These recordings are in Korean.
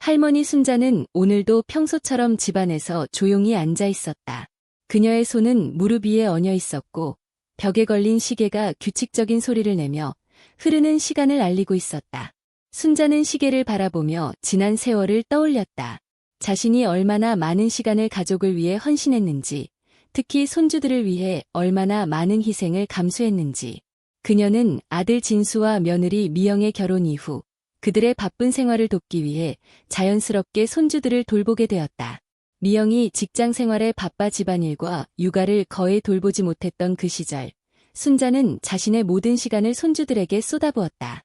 할머니 순자는 오늘도 평소처럼 집안에서 조용히 앉아 있었다. 그녀의 손은 무릎 위에 얹어 있었고 벽에 걸린 시계가 규칙적인 소리를 내며 흐르는 시간을 알리고 있었다. 순자는 시계를 바라보며 지난 세월을 떠올렸다. 자신이 얼마나 많은 시간을 가족을 위해 헌신했는지, 특히 손주들을 위해 얼마나 많은 희생을 감수했는지. 그녀는 아들 진수와 며느리 미영의 결혼 이후 그들의 바쁜 생활을 돕기 위해 자연스럽게 손주들을 돌보게 되었다. 미영이 직장 생활에 바빠 집안일과 육아를 거의 돌보지 못했던 그 시절, 순자는 자신의 모든 시간을 손주들에게 쏟아부었다.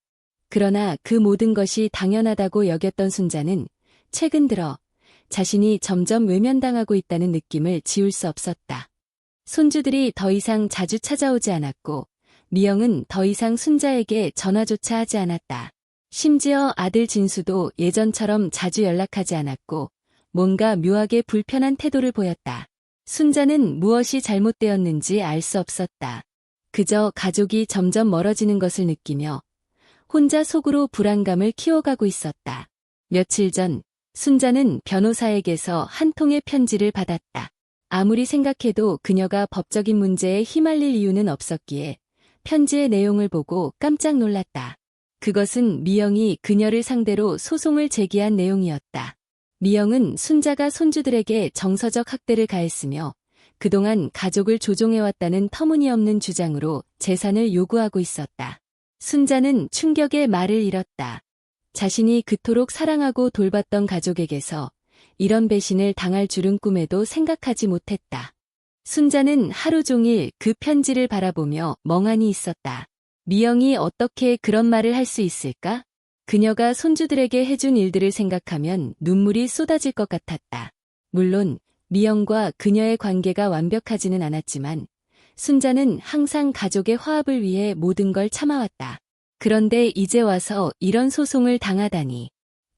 그러나 그 모든 것이 당연하다고 여겼던 순자는 최근 들어 자신이 점점 외면당하고 있다는 느낌을 지울 수 없었다. 손주들이 더 이상 자주 찾아오지 않았고 미영은 더 이상 순자에게 전화조차 하지 않았다. 심지어 아들 진수도 예전처럼 자주 연락하지 않았고 뭔가 묘하게 불편한 태도를 보였다. 순자는 무엇이 잘못되었는지 알 수 없었다. 그저 가족이 점점 멀어지는 것을 느끼며 혼자 속으로 불안감을 키워가고 있었다. 며칠 전 순자는 변호사에게서 한 통의 편지를 받았다. 아무리 생각해도 그녀가 법적인 문제에 휘말릴 이유는 없었기에 편지의 내용을 보고 깜짝 놀랐다. 그것은 미영이 그녀를 상대로 소송을 제기한 내용이었다. 미영은 순자가 손주들에게 정서적 학대를 가했으며 그동안 가족을 조종해왔다는 터무니없는 주장으로 재산을 요구하고 있었다. 순자는 충격의 말을 잃었다. 자신이 그토록 사랑하고 돌봤던 가족에게서 이런 배신을 당할 줄은 꿈에도 생각하지 못했다. 순자는 하루 종일 그 편지를 바라보며 멍하니 있었다. 미영이 어떻게 그런 말을 할 수 있을까? 그녀가 손주들에게 해준 일들을 생각하면 눈물이 쏟아질 것 같았다. 물론 미영과 그녀의 관계가 완벽하지는 않았지만 순자는 항상 가족의 화합을 위해 모든 걸 참아왔다. 그런데 이제 와서 이런 소송을 당하다니.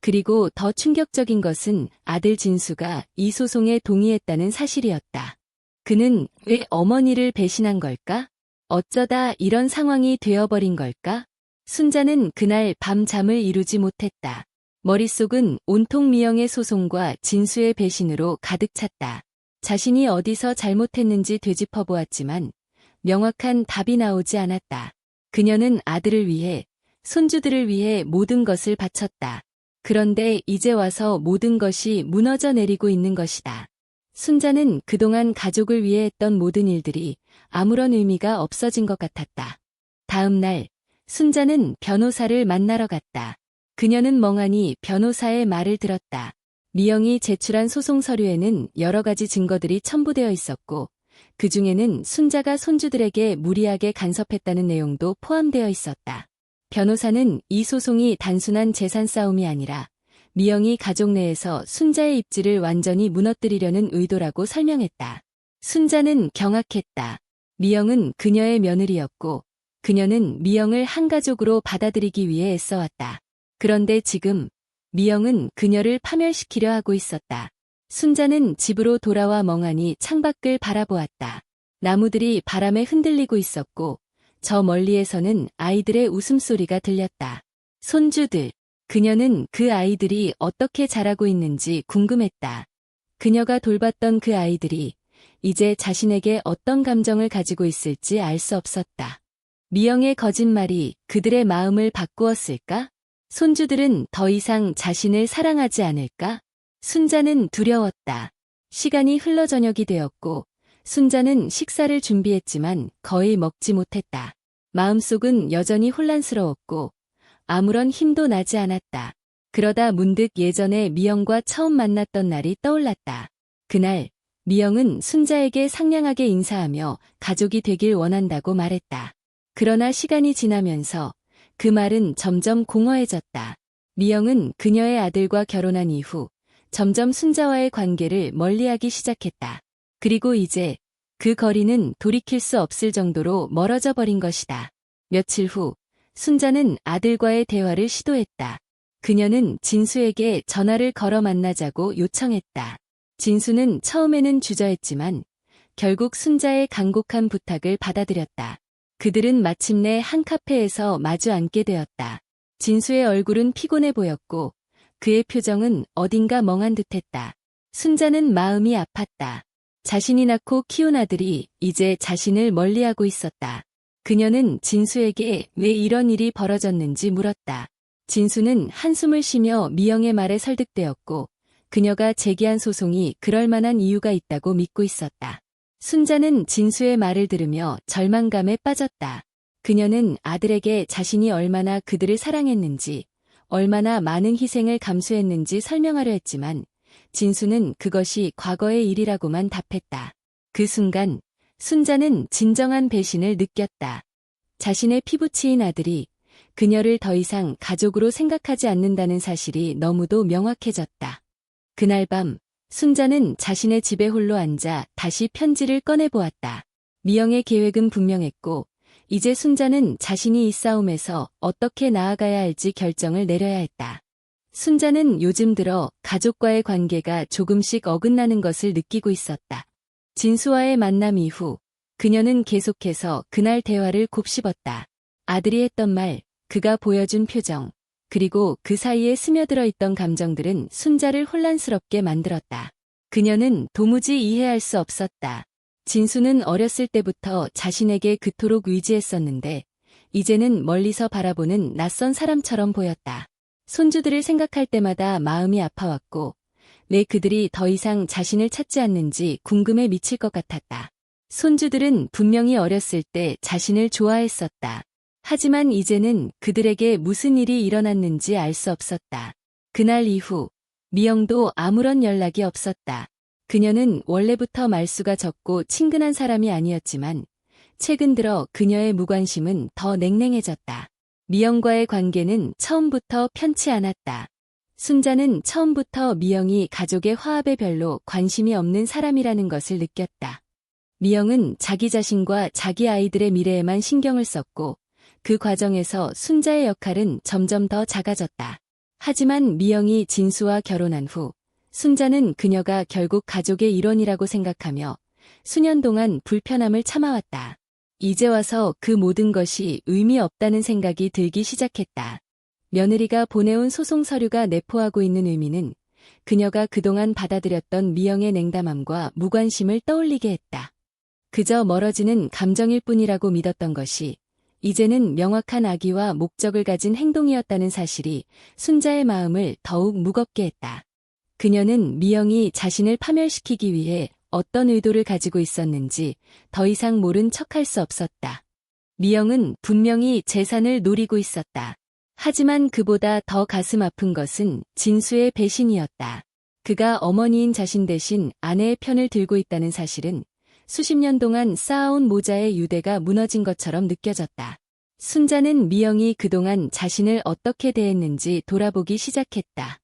그리고 더 충격적인 것은 아들 진수가 이 소송에 동의했다는 사실이었다. 그는 왜 어머니를 배신한 걸까? 어쩌다 이런 상황이 되어버린 걸까? 순자는 그날 밤 잠을 이루지 못했다. 머릿속은 온통 미영의 소송과 진수의 배신으로 가득 찼다. 자신이 어디서 잘못했는지 되짚어보았지만 명확한 답이 나오지 않았다. 그녀는 아들을 위해, 손주들을 위해 모든 것을 바쳤다. 그런데 이제 와서 모든 것이 무너져 내리고 있는 것이다. 순자는 그동안 가족을 위해 했던 모든 일들이 아무런 의미가 없어진 것 같았다. 다음 날, 순자는 변호사를 만나러 갔다. 그녀는 멍하니 변호사의 말을 들었다. 미영이 제출한 소송 서류에는 여러 가지 증거들이 첨부되어 있었고, 그 중에는 순자가 손주들에게 무리하게 간섭했다는 내용도 포함되어 있었다. 변호사는 이 소송이 단순한 재산 싸움이 아니라 미영이 가족 내에서 순자의 입지를 완전히 무너뜨리려는 의도라고 설명했다. 순자는 경악했다. 미영은 그녀의 며느리였고 그녀는 미영을 한 가족으로 받아들이기 위해 애써왔다. 그런데 지금 미영은 그녀를 파멸시키려 하고 있었다. 순자는 집으로 돌아와 멍하니 창밖을 바라보았다. 나무들이 바람에 흔들리고 있었고 저 멀리에서는 아이들의 웃음소리가 들렸다. 손주들. 그녀는 그 아이들이 어떻게 자라고 있는지 궁금했다. 그녀가 돌봤던 그 아이들이 이제 자신에게 어떤 감정을 가지고 있을지 알 수 없었다. 미영의 거짓말이 그들의 마음을 바꾸었을까? 손주들은 더 이상 자신을 사랑하지 않을까? 순자는 두려웠다. 시간이 흘러 저녁이 되었고 순자는 식사를 준비했지만 거의 먹지 못했다. 마음속은 여전히 혼란스러웠고 아무런 힘도 나지 않았다. 그러다 문득 예전에 미영과 처음 만났던 날이 떠올랐다. 그날 미영은 순자에게 상냥하게 인사하며 가족이 되길 원한다고 말했다. 그러나 시간이 지나면서 그 말은 점점 공허해졌다. 미영은 그녀의 아들과 결혼한 이후 점점 순자와의 관계를 멀리하기 시작했다. 그리고 이제 그 거리는 돌이킬 수 없을 정도로 멀어져 버린 것이다. 며칠 후 순자는 아들과의 대화를 시도했다. 그녀는 진수에게 전화를 걸어 만나자고 요청했다. 진수는 처음에는 주저했지만 결국 순자의 간곡한 부탁을 받아들였다. 그들은 마침내 한 카페에서 마주 앉게 되었다. 진수의 얼굴은 피곤해 보였고 그의 표정은 어딘가 멍한 듯했다. 순자는 마음이 아팠다. 자신이 낳고 키운 아들이 이제 자신을 멀리하고 있었다. 그녀는 진수에게 왜 이런 일이 벌어졌는지 물었다. 진수는 한숨을 쉬며 미영의 말에 설득되었고 그녀가 제기한 소송이 그럴 만한 이유가 있다고 믿고 있었다. 순자는 진수의 말을 들으며 절망감에 빠졌다. 그녀는 아들에게 자신이 얼마나 그들을 사랑했는지, 얼마나 많은 희생을 감수했는지 설명하려 했지만 진수는 그것이 과거의 일이라고만 답했다. 그 순간 순자는 진정한 배신을 느꼈다. 자신의 피부치인 아들이 그녀를 더 이상 가족으로 생각하지 않는다는 사실이 너무도 명확해졌다. 그날 밤 순자는 자신의 집에 홀로 앉아 다시 편지를 꺼내보았다. 미영의 계획은 분명했고 이제 순자는 자신이 이 싸움에서 어떻게 나아가야 할지 결정을 내려야 했다. 순자는 요즘 들어 가족과의 관계가 조금씩 어긋나는 것을 느끼고 있었다. 진수와의 만남 이후 그녀는 계속해서 그날 대화를 곱씹었다. 아들이 했던 말, 그가 보여준 표정, 그리고 그 사이에 스며들어 있던 감정들은 순자를 혼란스럽게 만들었다. 그녀는 도무지 이해할 수 없었다. 진수는 어렸을 때부터 자신에게 그토록 의지했었는데 이제는 멀리서 바라보는 낯선 사람처럼 보였다. 손주들을 생각할 때마다 마음이 아파왔고 왜 그들이 더 이상 자신을 찾지 않는지 궁금해 미칠 것 같았다. 손주들은 분명히 어렸을 때 자신을 좋아했었다. 하지만 이제는 그들에게 무슨 일이 일어났는지 알 수 없었다. 그날 이후 미영도 아무런 연락이 없었다. 그녀는 원래부터 말수가 적고 친근한 사람이 아니었지만 최근 들어 그녀의 무관심은 더 냉랭해졌다. 미영과의 관계는 처음부터 편치 않았다. 순자는 처음부터 미영이 가족의 화합에 별로 관심이 없는 사람이라는 것을 느꼈다. 미영은 자기 자신과 자기 아이들의 미래에만 신경을 썼고 그 과정에서 순자의 역할은 점점 더 작아졌다. 하지만 미영이 진수와 결혼한 후 순자는 그녀가 결국 가족의 일원이라고 생각하며 수년 동안 불편함을 참아왔다. 이제 와서 그 모든 것이 의미 없다는 생각이 들기 시작했다. 며느리가 보내온 소송 서류가 내포하고 있는 의미는 그녀가 그동안 받아들였던 미영의 냉담함과 무관심을 떠올리게 했다. 그저 멀어지는 감정일 뿐이라고 믿었던 것이 이제는 명확한 악의와 목적을 가진 행동이었다는 사실이 순자의 마음을 더욱 무겁게 했다. 그녀는 미영이 자신을 파멸시키기 위해 어떤 의도를 가지고 있었는지 더 이상 모른 척할 수 없었다. 미영은 분명히 재산을 노리고 있었다. 하지만 그보다 더 가슴 아픈 것은 진수의 배신이었다. 그가 어머니인 자신 대신 아내의 편을 들고 있다는 사실은 수십 년 동안 쌓아온 모자의 유대가 무너진 것처럼 느껴졌다. 순자는 미영이 그동안 자신을 어떻게 대했는지 돌아보기 시작했다.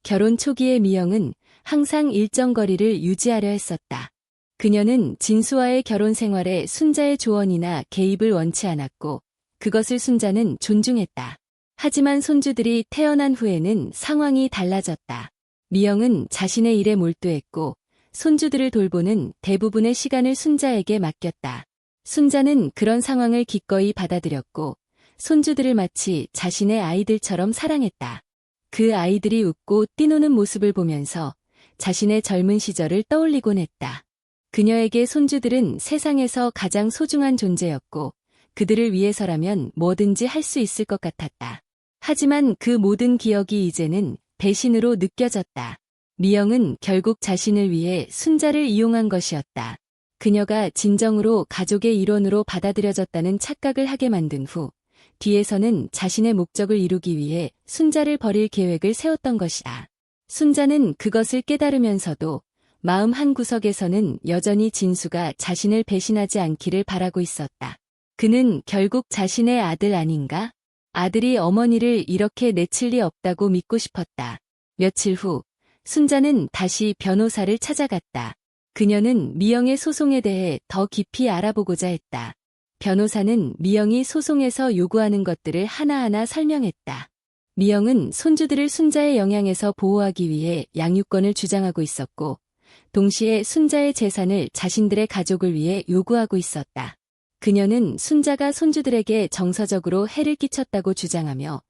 결혼 초기의 미영은 항상 일정 거리를 유지하려 했었다. 그녀는 진수와의 결혼 생활에 순자의 조언이나 개입을 원치 않았고 그것을 순자는 존중했다. 하지만 손주들이 태어난 후에는 상황이 달라졌다. 미영은 자신의 일에 몰두했고 손주들을 돌보는 대부분의 시간을 순자에게 맡겼다. 순자는 그런 상황을 기꺼이 받아들였고 손주들을 마치 자신의 아이들처럼 사랑했다. 그 아이들이 웃고 뛰노는 모습을 보면서 자신의 젊은 시절을 떠올리곤 했다. 그녀에게 손주들은 세상에서 가장 소중한 존재였고 그들을 위해서라면 뭐든지 할 수 있을 것 같았다. 하지만 그 모든 기억이 이제는 배신으로 느껴졌다. 미영은 결국 자신을 위해 순자를 이용한 것이었다. 그녀가 진정으로 가족의 일원으로 받아들여졌다는 착각을 하게 만든 후 뒤에서는 자신의 목적을 이루기 위해 순자를 버릴 계획을 세웠던 것이다. 순자는 그것을 깨달으면서도 마음 한구석에서는 여전히 진수가 자신을 배신하지 않기를 바라고 있었다. 그는 결국 자신의 아들 아닌가? 아들이 어머니를 이렇게 내칠 리 없다고 믿고 싶었다. 며칠 후 순자는 다시 변호사를 찾아갔다. 그녀는 미영의 소송에 대해 더 깊이 알아보고자 했다. 변호사는 미영이 소송에서 요구하는 것들을 하나하나 설명했다. 미영은 손주들을 순자의 영향에서 보호하기 위해 양육권을 주장하고 있었고 동시에 순자의 재산을 자신들의 가족을 위해 요구하고 있었다. 그녀는 순자가 손주들에게 정서적으로 해를 끼쳤다고 주장하며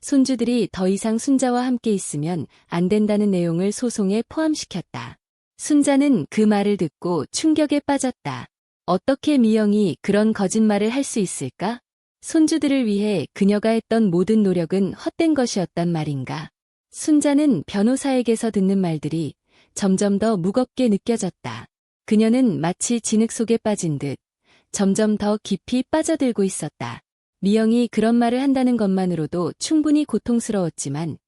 손주들이 더 이상 순자와 함께 있으면 안 된다는 내용을 소송에 포함시켰다. 순자는 그 말을 듣고 충격에 빠졌다. 어떻게 미영이 그런 거짓말을 할 수 있을까? 손주들을 위해 그녀가 했던 모든 노력은 헛된 것이었단 말인가? 순자는 변호사에게서 듣는 말들이 점점 더 무겁게 느껴졌다. 그녀는 마치 진흙 속에 빠진 듯 점점 더 깊이 빠져들고 있었다. 미영이 그런 말을 한다는 것만으로도 충분히 고통스러웠지만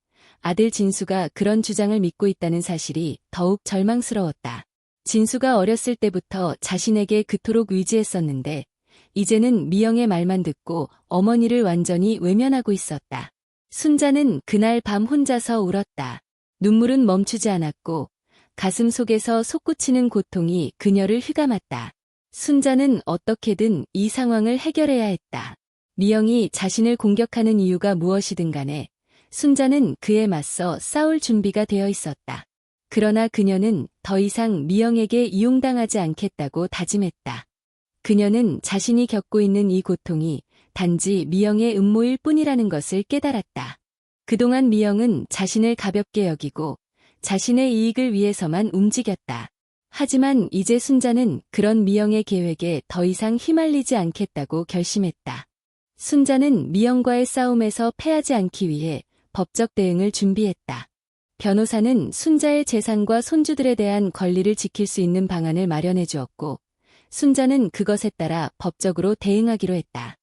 아들 진수가 그런 주장을 믿고 있다는 사실이 더욱 절망스러웠다. 진수가 어렸을 때부터 자신에게 그토록 의지했었는데 이제는 미영의 말만 듣고 어머니를 완전히 외면하고 있었다. 순자는 그날 밤 혼자서 울었다. 눈물은 멈추지 않았고 가슴 속에서 솟구치는 고통이 그녀를 휘감았다. 순자는 어떻게든 이 상황을 해결해야 했다. 미영이 자신을 공격하는 이유가 무엇이든 간에 순자는 그에 맞서 싸울 준비가 되어 있었다. 그러나 그녀는 더 이상 미영에게 이용당하지 않겠다고 다짐했다. 그녀는 자신이 겪고 있는 이 고통이 단지 미영의 음모일 뿐이라는 것을 깨달았다. 그동안 미영은 자신을 가볍게 여기고 자신의 이익을 위해서만 움직였다. 하지만 이제 순자는 그런 미영의 계획에 더 이상 휘말리지 않겠다고 결심했다. 순자는 미영과의 싸움에서 패하지 않기 위해 법적 대응을 준비했다. 변호사는 순자의 재산과 손주들에 대한 권리를 지킬 수 있는 방안을 마련해 주었고, 순자는 그것에 따라 법적으로 대응하기로 했다.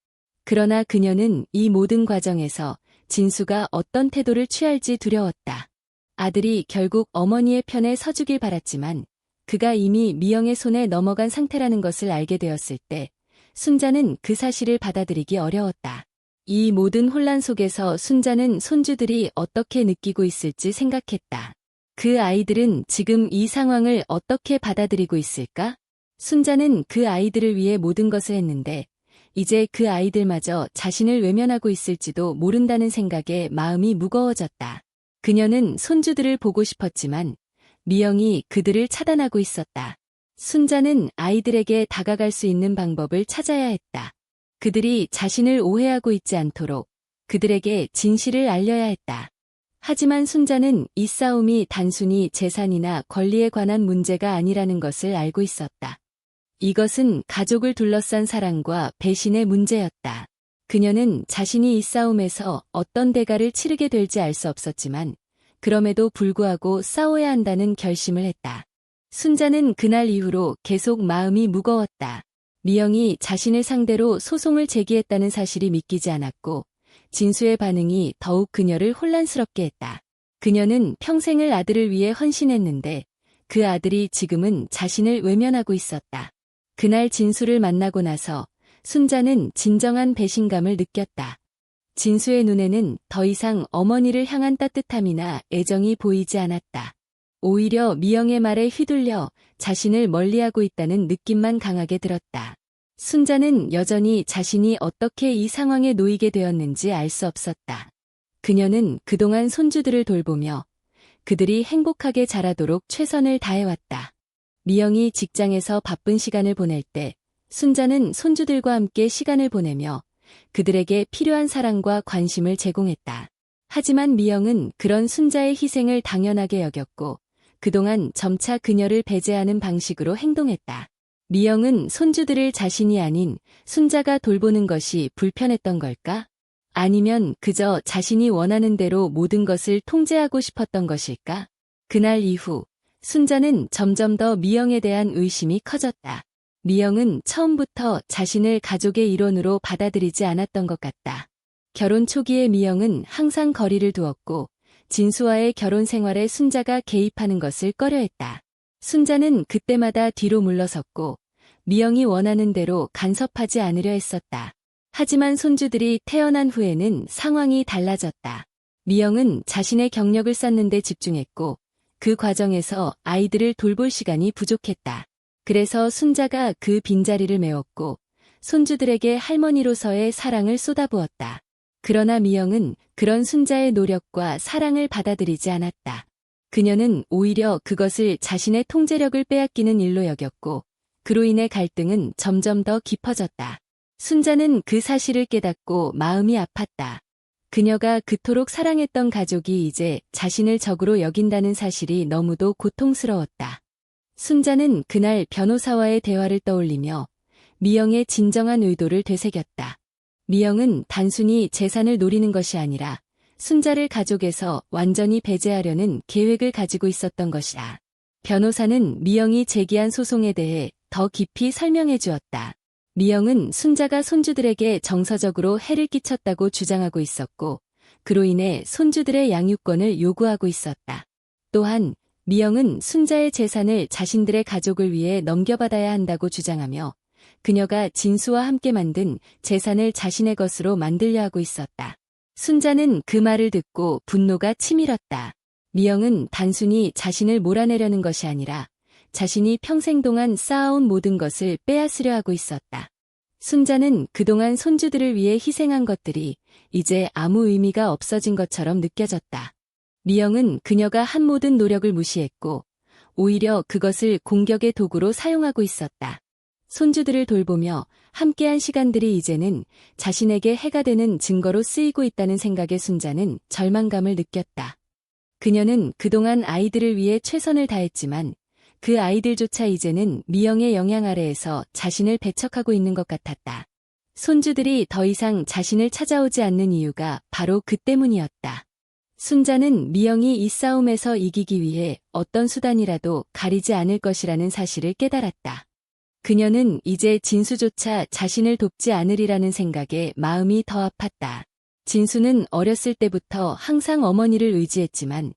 그러나 그녀는 이 모든 과정에서 진수가 어떤 태도를 취할지 두려웠다. 아들이 결국 어머니의 편에 서주길 바랐지만 그가 이미 미영의 손에 넘어간 상태라는 것을 알게 되었을 때 순자는 그 사실을 받아들이기 어려웠다. 이 모든 혼란 속에서 순자는 손주들이 어떻게 느끼고 있을지 생각했다. 그 아이들은 지금 이 상황을 어떻게 받아들이고 있을까? 순자는 그 아이들을 위해 모든 것을 했는데 이제 그 아이들마저 자신을 외면하고 있을지도 모른다는 생각에 마음이 무거워졌다. 그녀는 손주들을 보고 싶었지만 미영이 그들을 차단하고 있었다. 순자는 아이들에게 다가갈 수 있는 방법을 찾아야 했다. 그들이 자신을 오해하고 있지 않도록 그들에게 진실을 알려야 했다. 하지만 순자는 이 싸움이 단순히 재산이나 권리에 관한 문제가 아니라는 것을 알고 있었다. 이것은 가족을 둘러싼 사랑과 배신의 문제였다. 그녀는 자신이 이 싸움에서 어떤 대가를 치르게 될지 알 수 없었지만 그럼에도 불구하고 싸워야 한다는 결심을 했다. 순자는 그날 이후로 계속 마음이 무거웠다. 미영이 자신을 상대로 소송을 제기했다는 사실이 믿기지 않았고 진수의 반응이 더욱 그녀를 혼란스럽게 했다. 그녀는 평생을 아들을 위해 헌신했는데 그 아들이 지금은 자신을 외면하고 있었다. 그날 진수를 만나고 나서 순자는 진정한 배신감을 느꼈다. 진수의 눈에는 더 이상 어머니를 향한 따뜻함이나 애정이 보이지 않았다. 오히려 미영의 말에 휘둘려 자신을 멀리하고 있다는 느낌만 강하게 들었다. 순자는 여전히 자신이 어떻게 이 상황에 놓이게 되었는지 알 수 없었다. 그녀는 그동안 손주들을 돌보며 그들이 행복하게 자라도록 최선을 다해왔다. 미영이 직장에서 바쁜 시간을 보낼 때 순자는 손주들과 함께 시간을 보내며 그들에게 필요한 사랑과 관심을 제공했다. 하지만 미영은 그런 순자의 희생을 당연하게 여겼고 그동안 점차 그녀를 배제하는 방식으로 행동했다. 미영은 손주들을 자신이 아닌 순자가 돌보는 것이 불편했던 걸까? 아니면 그저 자신이 원하는 대로 모든 것을 통제하고 싶었던 것일까? 그날 이후 순자는 점점 더 미영에 대한 의심이 커졌다. 미영은 처음부터 자신을 가족의 일원으로 받아들이지 않았던 것 같다. 결혼 초기에 미영은 항상 거리를 두었고 진수와의 결혼 생활에 순자가 개입하는 것을 꺼려했다. 순자는 그때마다 뒤로 물러섰고 미영이 원하는 대로 간섭하지 않으려 했었다. 하지만 손주들이 태어난 후에는 상황이 달라졌다. 미영은 자신의 경력을 쌓는 데 집중했고 그 과정에서 아이들을 돌볼 시간이 부족했다. 그래서 순자가 그 빈자리를 메웠고 손주들에게 할머니로서의 사랑을 쏟아부었다. 그러나 미영은 그런 순자의 노력과 사랑을 받아들이지 않았다. 그녀는 오히려 그것을 자신의 통제력을 빼앗기는 일로 여겼고 그로 인해 갈등은 점점 더 깊어졌다. 순자는 그 사실을 깨닫고 마음이 아팠다. 그녀가 그토록 사랑했던 가족이 이제 자신을 적으로 여긴다는 사실이 너무도 고통스러웠다. 순자는 그날 변호사와의 대화를 떠올리며 미영의 진정한 의도를 되새겼다. 미영은 단순히 재산을 노리는 것이 아니라 순자를 가족에서 완전히 배제하려는 계획을 가지고 있었던 것이다. 변호사는 미영이 제기한 소송에 대해 더 깊이 설명해 주었다. 미영은 순자가 손주들에게 정서적으로 해를 끼쳤다고 주장하고 있었고, 그로 인해 손주들의 양육권을 요구하고 있었다. 또한 미영은 순자의 재산을 자신들의 가족을 위해 넘겨받아야 한다고 주장하며 그녀가 진수와 함께 만든 재산을 자신의 것으로 만들려 하고 있었다. 순자는 그 말을 듣고 분노가 치밀었다. 미영은 단순히 자신을 몰아내려는 것이 아니라 자신이 평생 동안 쌓아온 모든 것을 빼앗으려 하고 있었다. 순자는 그동안 손주들을 위해 희생한 것들이 이제 아무 의미가 없어진 것처럼 느껴졌다. 미영은 그녀가 한 모든 노력을 무시했고 오히려 그것을 공격의 도구로 사용하고 있었다. 손주들을 돌보며 함께한 시간들이 이제는 자신에게 해가 되는 증거로 쓰이고 있다는 생각에 순자는 절망감을 느꼈다. 그녀는 그동안 아이들을 위해 최선을 다했지만 그 아이들조차 이제는 미영의 영향 아래에서 자신을 배척하고 있는 것 같았다. 손주들이 더 이상 자신을 찾아오지 않는 이유가 바로 그 때문이었다. 순자는 미영이 이 싸움에서 이기기 위해 어떤 수단이라도 가리지 않을 것이라는 사실을 깨달았다. 그녀는 이제 진수조차 자신을 돕지 않으리라는 생각에 마음이 더 아팠다. 진수는 어렸을 때부터 항상 어머니를 의지했지만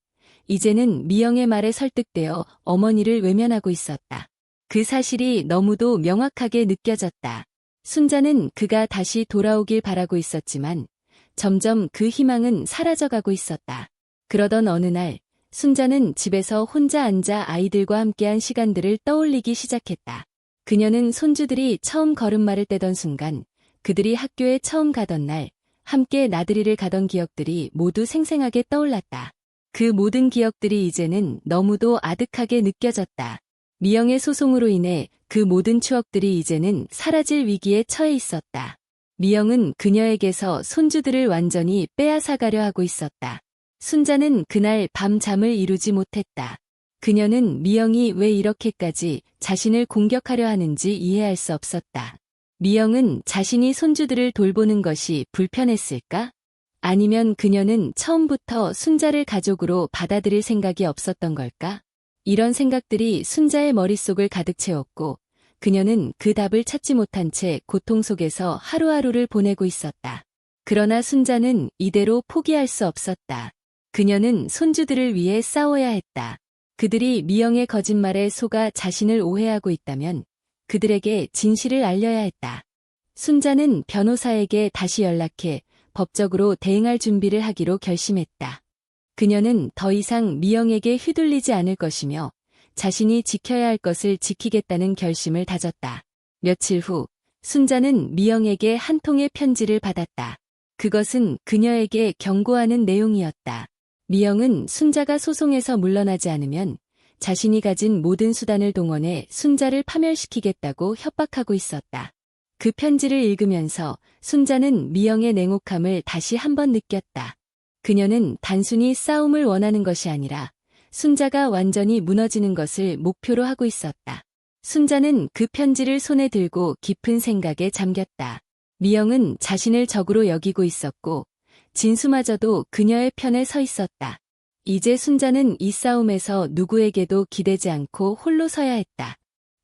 이제는 미영의 말에 설득되어 어머니를 외면하고 있었다. 그 사실이 너무도 명확하게 느껴졌다. 순자는 그가 다시 돌아오길 바라고 있었지만 점점 그 희망은 사라져가고 있었다. 그러던 어느 날 순자는 집에서 혼자 앉아 아이들과 함께한 시간들을 떠올리기 시작했다. 그녀는 손주들이 처음 걸음마를 떼던 순간, 그들이 학교에 처음 가던 날, 함께 나들이를 가던 기억들이 모두 생생하게 떠올랐다. 그 모든 기억들이 이제는 너무도 아득하게 느껴졌다. 미영의 소송으로 인해 그 모든 추억들이 이제는 사라질 위기에 처해 있었다. 미영은 그녀에게서 손주들을 완전히 빼앗아가려 하고 있었다. 순자는 그날 밤 잠을 이루지 못했다. 그녀는 미영이 왜 이렇게까지 자신을 공격하려 하는지 이해할 수 없었다. 미영은 자신이 손주들을 돌보는 것이 불편했을까? 아니면 그녀는 처음부터 순자를 가족으로 받아들일 생각이 없었던 걸까? 이런 생각들이 순자의 머릿속을 가득 채웠고 그녀는 그 답을 찾지 못한 채 고통 속에서 하루하루를 보내고 있었다. 그러나 순자는 이대로 포기할 수 없었다. 그녀는 손주들을 위해 싸워야 했다. 그들이 미영의 거짓말에 속아 자신을 오해하고 있다면 그들에게 진실을 알려야 했다. 순자는 변호사에게 다시 연락해 법적으로 대응할 준비를 하기로 결심했다. 그녀는 더 이상 미영에게 휘둘리지 않을 것이며 자신이 지켜야 할 것을 지키겠다는 결심을 다졌다. 며칠 후 순자는 미영에게 한 통의 편지를 받았다. 그것은 그녀에게 경고하는 내용이었다. 미영은 순자가 소송에서 물러나지 않으면 자신이 가진 모든 수단을 동원해 순자를 파멸시키겠다고 협박하고 있었다. 그 편지를 읽으면서 순자는 미영의 냉혹함을 다시 한번 느꼈다. 그녀는 단순히 싸움을 원하는 것이 아니라 순자가 완전히 무너지는 것을 목표로 하고 있었다. 순자는 그 편지를 손에 들고 깊은 생각에 잠겼다. 미영은 자신을 적으로 여기고 있었고 진수마저도 그녀의 편에 서 있었다. 이제 순자는 이 싸움에서 누구에게도 기대지 않고 홀로 서야 했다.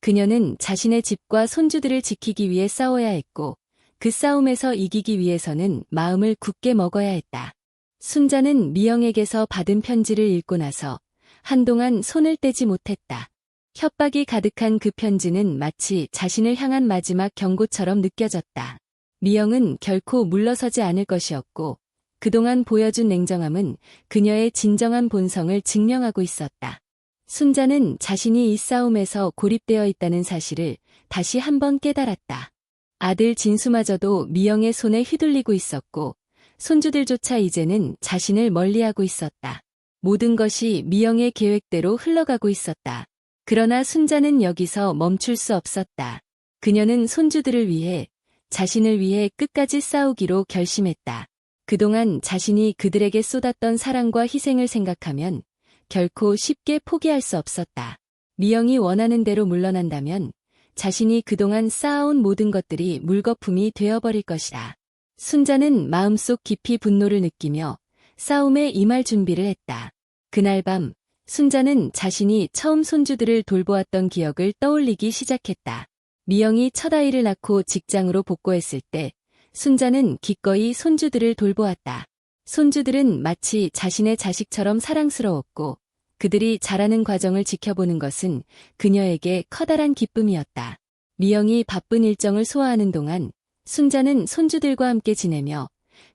그녀는 자신의 집과 손주들을 지키기 위해 싸워야 했고 그 싸움에서 이기기 위해서는 마음을 굳게 먹어야 했다. 순자는 미영에게서 받은 편지를 읽고 나서 한동안 손을 떼지 못했다. 협박이 가득한 그 편지는 마치 자신을 향한 마지막 경고처럼 느껴졌다. 미영은 결코 물러서지 않을 것이었고 그동안 보여준 냉정함은 그녀의 진정한 본성을 증명하고 있었다. 순자는 자신이 이 싸움에서 고립되어 있다는 사실을 다시 한번 깨달았다. 아들 진수마저도 미영의 손에 휘둘리고 있었고 손주들조차 이제는 자신을 멀리하고 있었다. 모든 것이 미영의 계획대로 흘러가고 있었다. 그러나 순자는 여기서 멈출 수 없었다. 그녀는 손주들을 위해, 자신을 위해 끝까지 싸우기로 결심했다. 그동안 자신이 그들에게 쏟았던 사랑과 희생을 생각하면 결코 쉽게 포기할 수 없었다. 미영이 원하는 대로 물러난다면 자신이 그동안 쌓아온 모든 것들이 물거품이 되어버릴 것이다. 순자는 마음속 깊이 분노를 느끼며 싸움에 임할 준비를 했다. 그날 밤 순자는 자신이 처음 손주들을 돌보았던 기억을 떠올리기 시작했다. 미영이 첫 아이를 낳고 직장으로 복귀했을 때 순자는 기꺼이 손주들을 돌보았다. 손주들은 마치 자신의 자식처럼 사랑스러웠고 그들이 자라는 과정을 지켜보는 것은 그녀에게 커다란 기쁨이었다. 미영이 바쁜 일정을 소화하는 동안 순자는 손주들과 함께 지내며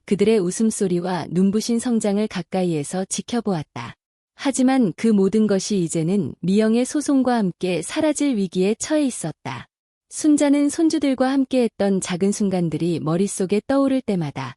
그들의 웃음소리와 눈부신 성장을 가까이에서 지켜보았다. 하지만 그 모든 것이 이제는 미영의 소송과 함께 사라질 위기에 처해 있었다. 순자는 손주들과 함께했던 작은 순간들이 머릿속에 떠오를 때마다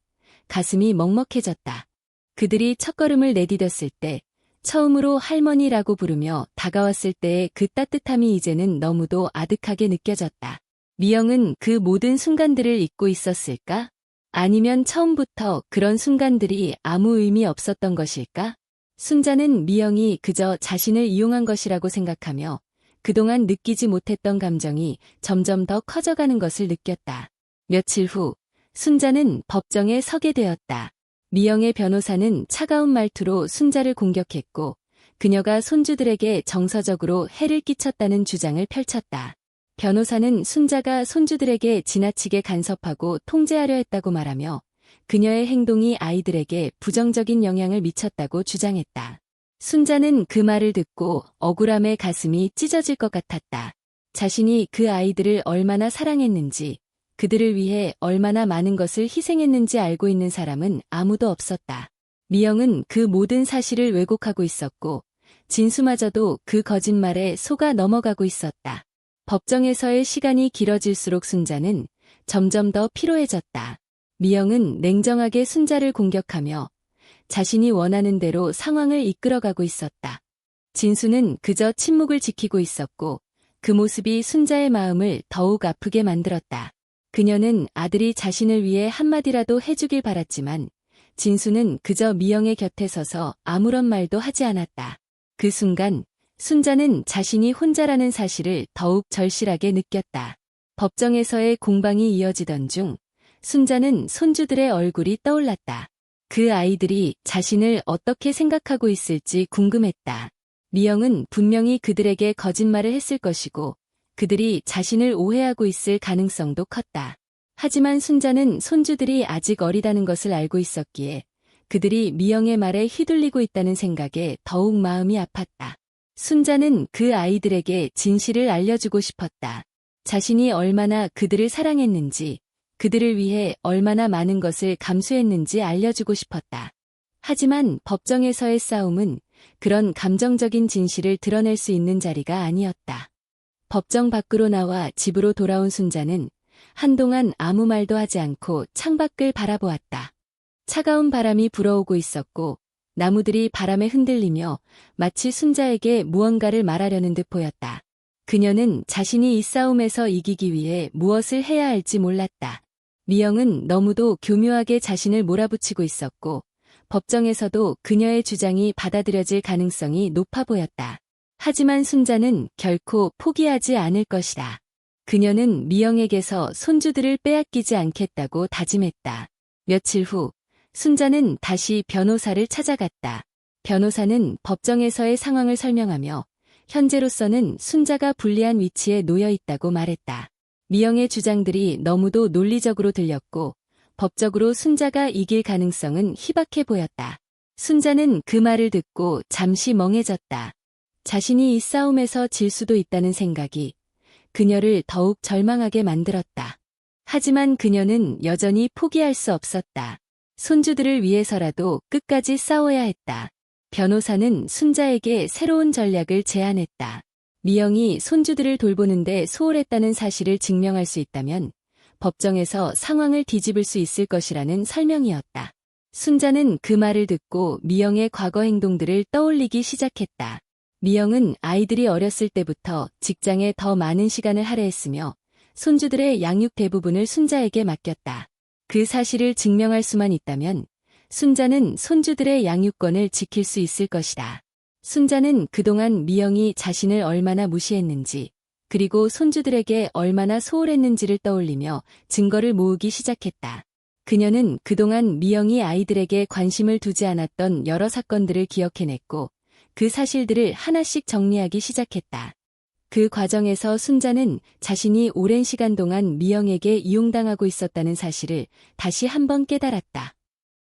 가슴이 먹먹해졌다. 그들이 첫걸음을 내디뎠을 때 처음으로 할머니라고 부르며 다가왔을 때의 그 따뜻함이 이제는 너무도 아득하게 느껴졌다. 미영은 그 모든 순간들을 잊고 있었을까? 아니면 처음부터 그런 순간들이 아무 의미 없었던 것일까? 순자는 미영이 그저 자신을 이용한 것이라고 생각하며 그동안 느끼지 못했던 감정이 점점 더 커져가는 것을 느꼈다. 며칠 후 순자는 법정에 서게 되었다. 미영의 변호사는 차가운 말투로 순자를 공격했고 그녀가 손주들에게 정서적으로 해를 끼쳤다는 주장을 펼쳤다. 변호사는 순자가 손주들에게 지나치게 간섭하고 통제하려 했다고 말하며 그녀의 행동이 아이들에게 부정적인 영향을 미쳤다고 주장했다. 순자는 그 말을 듣고 억울함에 가슴이 찢어질 것 같았다. 자신이 그 아이들을 얼마나 사랑했는지, 그들을 위해 얼마나 많은 것을 희생했는지 알고 있는 사람은 아무도 없었다. 미영은 그 모든 사실을 왜곡하고 있었고 진수마저도 그 거짓말에 속아 넘어가고 있었다. 법정에서의 시간이 길어질수록 순자는 점점 더 피로해졌다. 미영은 냉정하게 순자를 공격하며 자신이 원하는 대로 상황을 이끌어가고 있었다. 진수는 그저 침묵을 지키고 있었고 그 모습이 순자의 마음을 더욱 아프게 만들었다. 그녀는 아들이 자신을 위해 한마디라도 해주길 바랐지만 진수는 그저 미영의 곁에 서서 아무런 말도 하지 않았다. 그 순간 순자는 자신이 혼자라는 사실을 더욱 절실하게 느꼈다. 법정에서의 공방이 이어지던 중 순자는 손주들의 얼굴이 떠올랐다. 그 아이들이 자신을 어떻게 생각하고 있을지 궁금했다. 미영은 분명히 그들에게 거짓말을 했을 것이고 그들이 자신을 오해하고 있을 가능성도 컸다. 하지만 순자는 손주들이 아직 어리다는 것을 알고 있었기에 그들이 미영의 말에 휘둘리고 있다는 생각에 더욱 마음이 아팠다. 순자는 그 아이들에게 진실을 알려주고 싶었다. 자신이 얼마나 그들을 사랑했는지, 그들을 위해 얼마나 많은 것을 감수했는지 알려주고 싶었다. 하지만 법정에서의 싸움은 그런 감정적인 진실을 드러낼 수 있는 자리가 아니었다. 법정 밖으로 나와 집으로 돌아온 순자는 한동안 아무 말도 하지 않고 창밖을 바라보았다. 차가운 바람이 불어오고 있었고 나무들이 바람에 흔들리며 마치 순자에게 무언가를 말하려는 듯 보였다. 그녀는 자신이 이 싸움에서 이기기 위해 무엇을 해야 할지 몰랐다. 미영은 너무도 교묘하게 자신을 몰아붙이고 있었고 법정에서도 그녀의 주장이 받아들여질 가능성이 높아 보였다. 하지만 순자는 결코 포기하지 않을 것이다. 그녀는 미영에게서 손주들을 빼앗기지 않겠다고 다짐했다. 며칠 후 순자는 다시 변호사를 찾아갔다. 변호사는 법정에서의 상황을 설명하며 현재로서는 순자가 불리한 위치에 놓여 있다고 말했다. 미영의 주장들이 너무도 논리적으로 들렸고 법적으로 순자가 이길 가능성은 희박해 보였다. 순자는 그 말을 듣고 잠시 멍해졌다. 자신이 이 싸움에서 질 수도 있다는 생각이 그녀를 더욱 절망하게 만들었다. 하지만 그녀는 여전히 포기할 수 없었다. 손주들을 위해서라도 끝까지 싸워야 했다. 변호사는 순자에게 새로운 전략을 제안했다. 미영이 손주들을 돌보는데 소홀했다는 사실을 증명할 수 있다면 법정에서 상황을 뒤집을 수 있을 것이라는 설명이었다. 순자는 그 말을 듣고 미영의 과거 행동들을 떠올리기 시작했다. 미영은 아이들이 어렸을 때부터 직장에 더 많은 시간을 할애했으며 손주들의 양육 대부분을 순자에게 맡겼다. 그 사실을 증명할 수만 있다면 순자는 손주들의 양육권을 지킬 수 있을 것이다. 순자는 그동안 미영이 자신을 얼마나 무시했는지, 그리고 손주들에게 얼마나 소홀했는지를 떠올리며 증거를 모으기 시작했다. 그녀는 그동안 미영이 아이들에게 관심을 두지 않았던 여러 사건들을 기억해냈고, 그 사실들을 하나씩 정리하기 시작했다. 그 과정에서 순자는 자신이 오랜 시간 동안 미영에게 이용당하고 있었다는 사실을 다시 한번 깨달았다.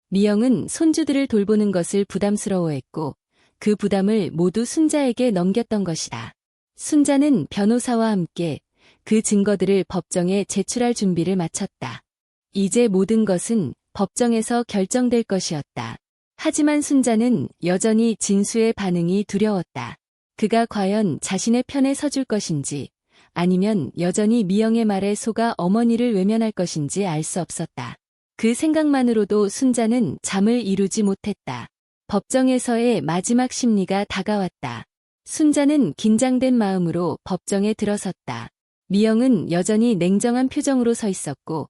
미영은 손주들을 돌보는 것을 부담스러워했고, 그 부담을 모두 순자에게 넘겼던 것이다. 순자는 변호사와 함께 그 증거들을 법정에 제출할 준비를 마쳤다. 이제 모든 것은 법정에서 결정될 것이었다. 하지만 순자는 여전히 진수의 반응이 두려웠다. 그가 과연 자신의 편에 서줄 것인지, 아니면 여전히 미영의 말에 속아 어머니를 외면할 것인지 알 수 없었다. 그 생각만으로도 순자는 잠을 이루지 못했다. 법정에서의 마지막 심리가 다가왔다. 순자는 긴장된 마음으로 법정에 들어섰다. 미영은 여전히 냉정한 표정으로 서 있었고,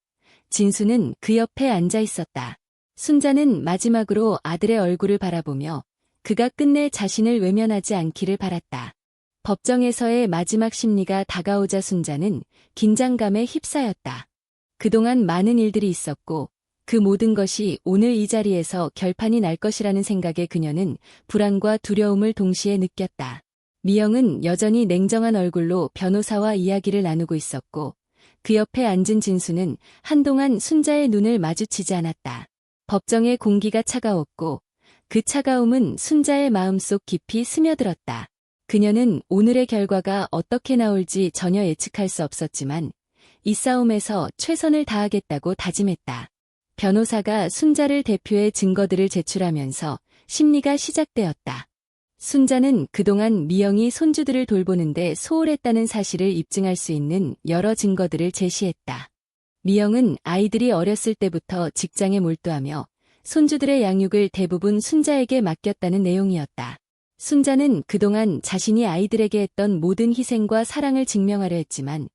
진수는 그 옆에 앉아 있었다. 순자는 마지막으로 아들의 얼굴을 바라보며 그가 끝내 자신을 외면하지 않기를 바랐다. 법정에서의 마지막 심리가 다가오자 순자는 긴장감에 휩싸였다. 그동안 많은 일들이 있었고, 그 모든 것이 오늘 이 자리에서 결판이 날 것이라는 생각에 그녀는 불안과 두려움을 동시에 느꼈다. 미영은 여전히 냉정한 얼굴로 변호사와 이야기를 나누고 있었고, 그 옆에 앉은 진수는 한동안 순자의 눈을 마주치지 않았다. 법정의 공기가 차가웠고, 그 차가움은 순자의 마음속 깊이 스며들었다. 그녀는 오늘의 결과가 어떻게 나올지 전혀 예측할 수 없었지만, 이 싸움에서 최선을 다하겠다고 다짐했다. 변호사가 순자를 대표해 증거들을 제출하면서 심리가 시작되었다. 순자는 그동안 미영이 손주들을 돌보는데 소홀했다는 사실을 입증할 수 있는 여러 증거들을 제시했다. 미영은 아이들이 어렸을 때부터 직장에 몰두하며 손주들의 양육을 대부분 순자에게 맡겼다는 내용이었다. 순자는 그동안 자신이 아이들에게 했던 모든 희생과 사랑을 증명하려 했지만,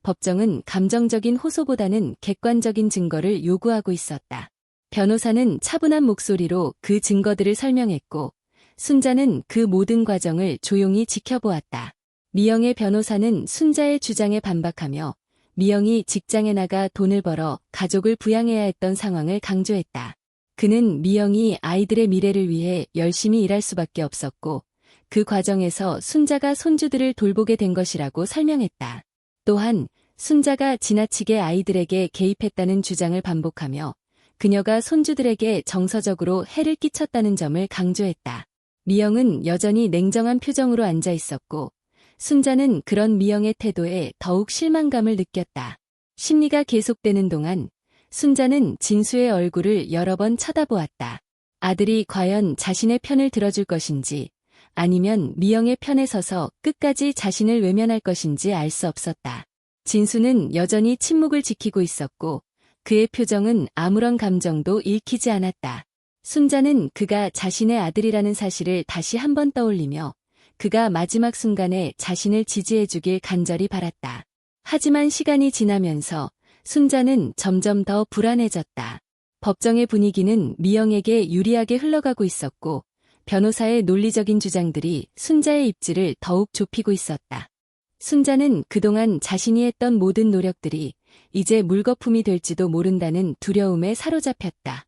법정은 감정적인 호소보다는 객관적인 증거를 요구하고 있었다. 변호사는 차분한 목소리로 그 증거들을 설명했고, 순자는 그 모든 과정을 조용히 지켜보았다. 미영의 변호사는 순자의 주장에 반박하며 미영이 직장에 나가 돈을 벌어 가족을 부양해야 했던 상황을 강조했다. 그는 미영이 아이들의 미래를 위해 열심히 일할 수밖에 없었고, 그 과정에서 순자가 손주들을 돌보게 된 것이라고 설명했다. 또한 순자가 지나치게 아이들에게 개입했다는 주장을 반복하며 그녀가 손주들에게 정서적으로 해를 끼쳤다는 점을 강조했다. 미영은 여전히 냉정한 표정으로 앉아 있었고, 순자는 그런 미영의 태도에 더욱 실망감을 느꼈다. 심리가 계속되는 동안 순자는 진수의 얼굴을 여러 번 쳐다보았다. 아들이 과연 자신의 편을 들어줄 것인지, 아니면 미영의 편에 서서 끝까지 자신을 외면할 것인지 알 수 없었다. 진수는 여전히 침묵을 지키고 있었고, 그의 표정은 아무런 감정도 읽히지 않았다. 순자는 그가 자신의 아들이라는 사실을 다시 한번 떠올리며 그가 마지막 순간에 자신을 지지해주길 간절히 바랐다. 하지만 시간이 지나면서 순자는 점점 더 불안해졌다. 법정의 분위기는 미영에게 유리하게 흘러가고 있었고, 변호사의 논리적인 주장들이 순자의 입지를 더욱 좁히고 있었다. 순자는 그동안 자신이 했던 모든 노력들이 이제 물거품이 될지도 모른다는 두려움에 사로잡혔다.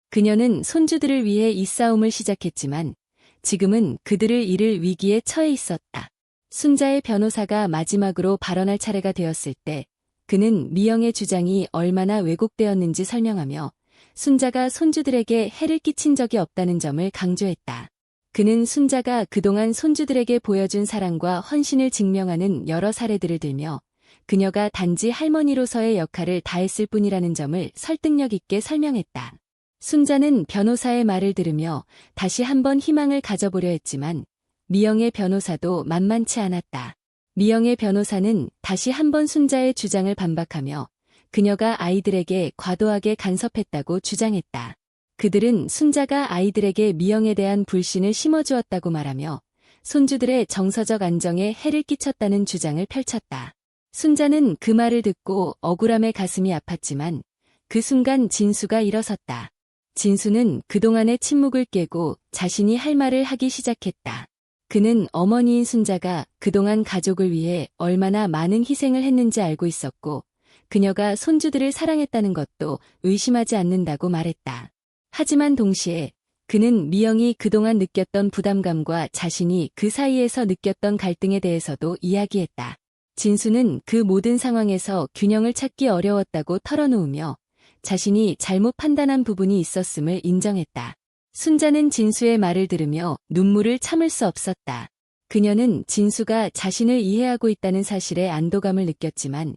그녀는 손주들을 위해 이 싸움을 시작했지만 지금은 그들을 잃을 위기에 처해 있었다. 순자의 변호사가 마지막으로 발언할 차례가 되었을 때 그는 미영의 주장이 얼마나 왜곡되었는지 설명하며 순자가 손주들에게 해를 끼친 적이 없다는 점을 강조했다. 그는 순자가 그동안 손주들에게 보여준 사랑과 헌신을 증명하는 여러 사례들을 들며 그녀가 단지 할머니로서의 역할을 다했을 뿐이라는 점을 설득력 있게 설명했다. 순자는 변호사의 말을 들으며 다시 한번 희망을 가져보려 했지만 미영의 변호사도 만만치 않았다. 미영의 변호사는 다시 한번 순자의 주장을 반박하며 그녀가 아이들에게 과도하게 간섭했다고 주장했다. 그들은 순자가 아이들에게 미영에 대한 불신을 심어주었다고 말하며 손주들의 정서적 안정에 해를 끼쳤다는 주장을 펼쳤다. 순자는 그 말을 듣고 억울함에 가슴이 아팠지만 그 순간 진수가 일어섰다. 진수는 그동안의 침묵을 깨고 자신이 할 말을 하기 시작했다. 그는 어머니인 순자가 그동안 가족을 위해 얼마나 많은 희생을 했는지 알고 있었고, 그녀가 손주들을 사랑했다는 것도 의심하지 않는다고 말했다. 하지만 동시에 그는 미영이 그동안 느꼈던 부담감과 자신이 그 사이에서 느꼈던 갈등에 대해서도 이야기했다. 진수는 그 모든 상황에서 균형을 찾기 어려웠다고 털어놓으며 자신이 잘못 판단한 부분이 있었음을 인정했다. 순자는 진수의 말을 들으며 눈물을 참을 수 없었다. 그녀는 진수가 자신을 이해하고 있다는 사실에 안도감을 느꼈지만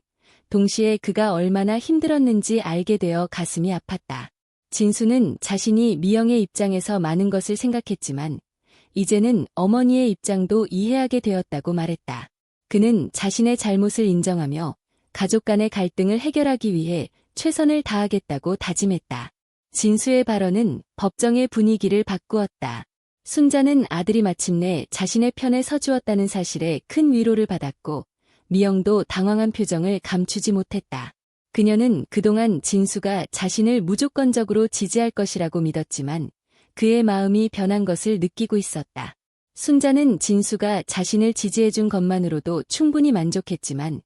동시에 그가 얼마나 힘들었는지 알게 되어 가슴이 아팠다. 진수는 자신이 미영의 입장에서 많은 것을 생각했지만 이제는 어머니의 입장도 이해하게 되었다고 말했다. 그는 자신의 잘못을 인정하며 가족 간의 갈등을 해결하기 위해 최선을 다하겠다고 다짐했다. 진수의 발언은 법정의 분위기를 바꾸었다. 순자는 아들이 마침내 자신의 편에 서주었다는 사실에 큰 위로를 받았고 미영도 당황한 표정을 감추지 못했다. 그녀는 그동안 진수가 자신을 무조건적으로 지지할 것이라고 믿었지만 그의 마음이 변한 것을 느끼고 있었다. 순자는 진수가 자신을 지지해준 것만으로도 충분히 만족했지만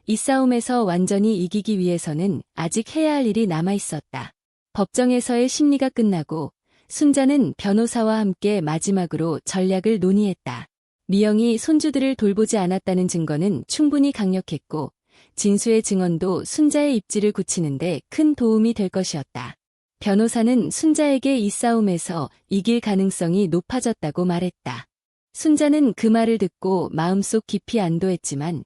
이 싸움에서 완전히 이기기 위해서는 아직 해야 할 일이 남아있었다. 법정에서의 심리가 끝나고 순자는 변호사와 함께 마지막으로 전략을 논의했다. 미영이 손주들을 돌보지 않았다는 증거는 충분히 강력했고 진수의 증언도 순자의 입지를 굳히는데 큰 도움이 될 것이었다. 변호사는 순자에게 이 싸움에서 이길 가능성이 높아졌다고 말했다. 순자는 그 말을 듣고 마음속 깊이 안도했지만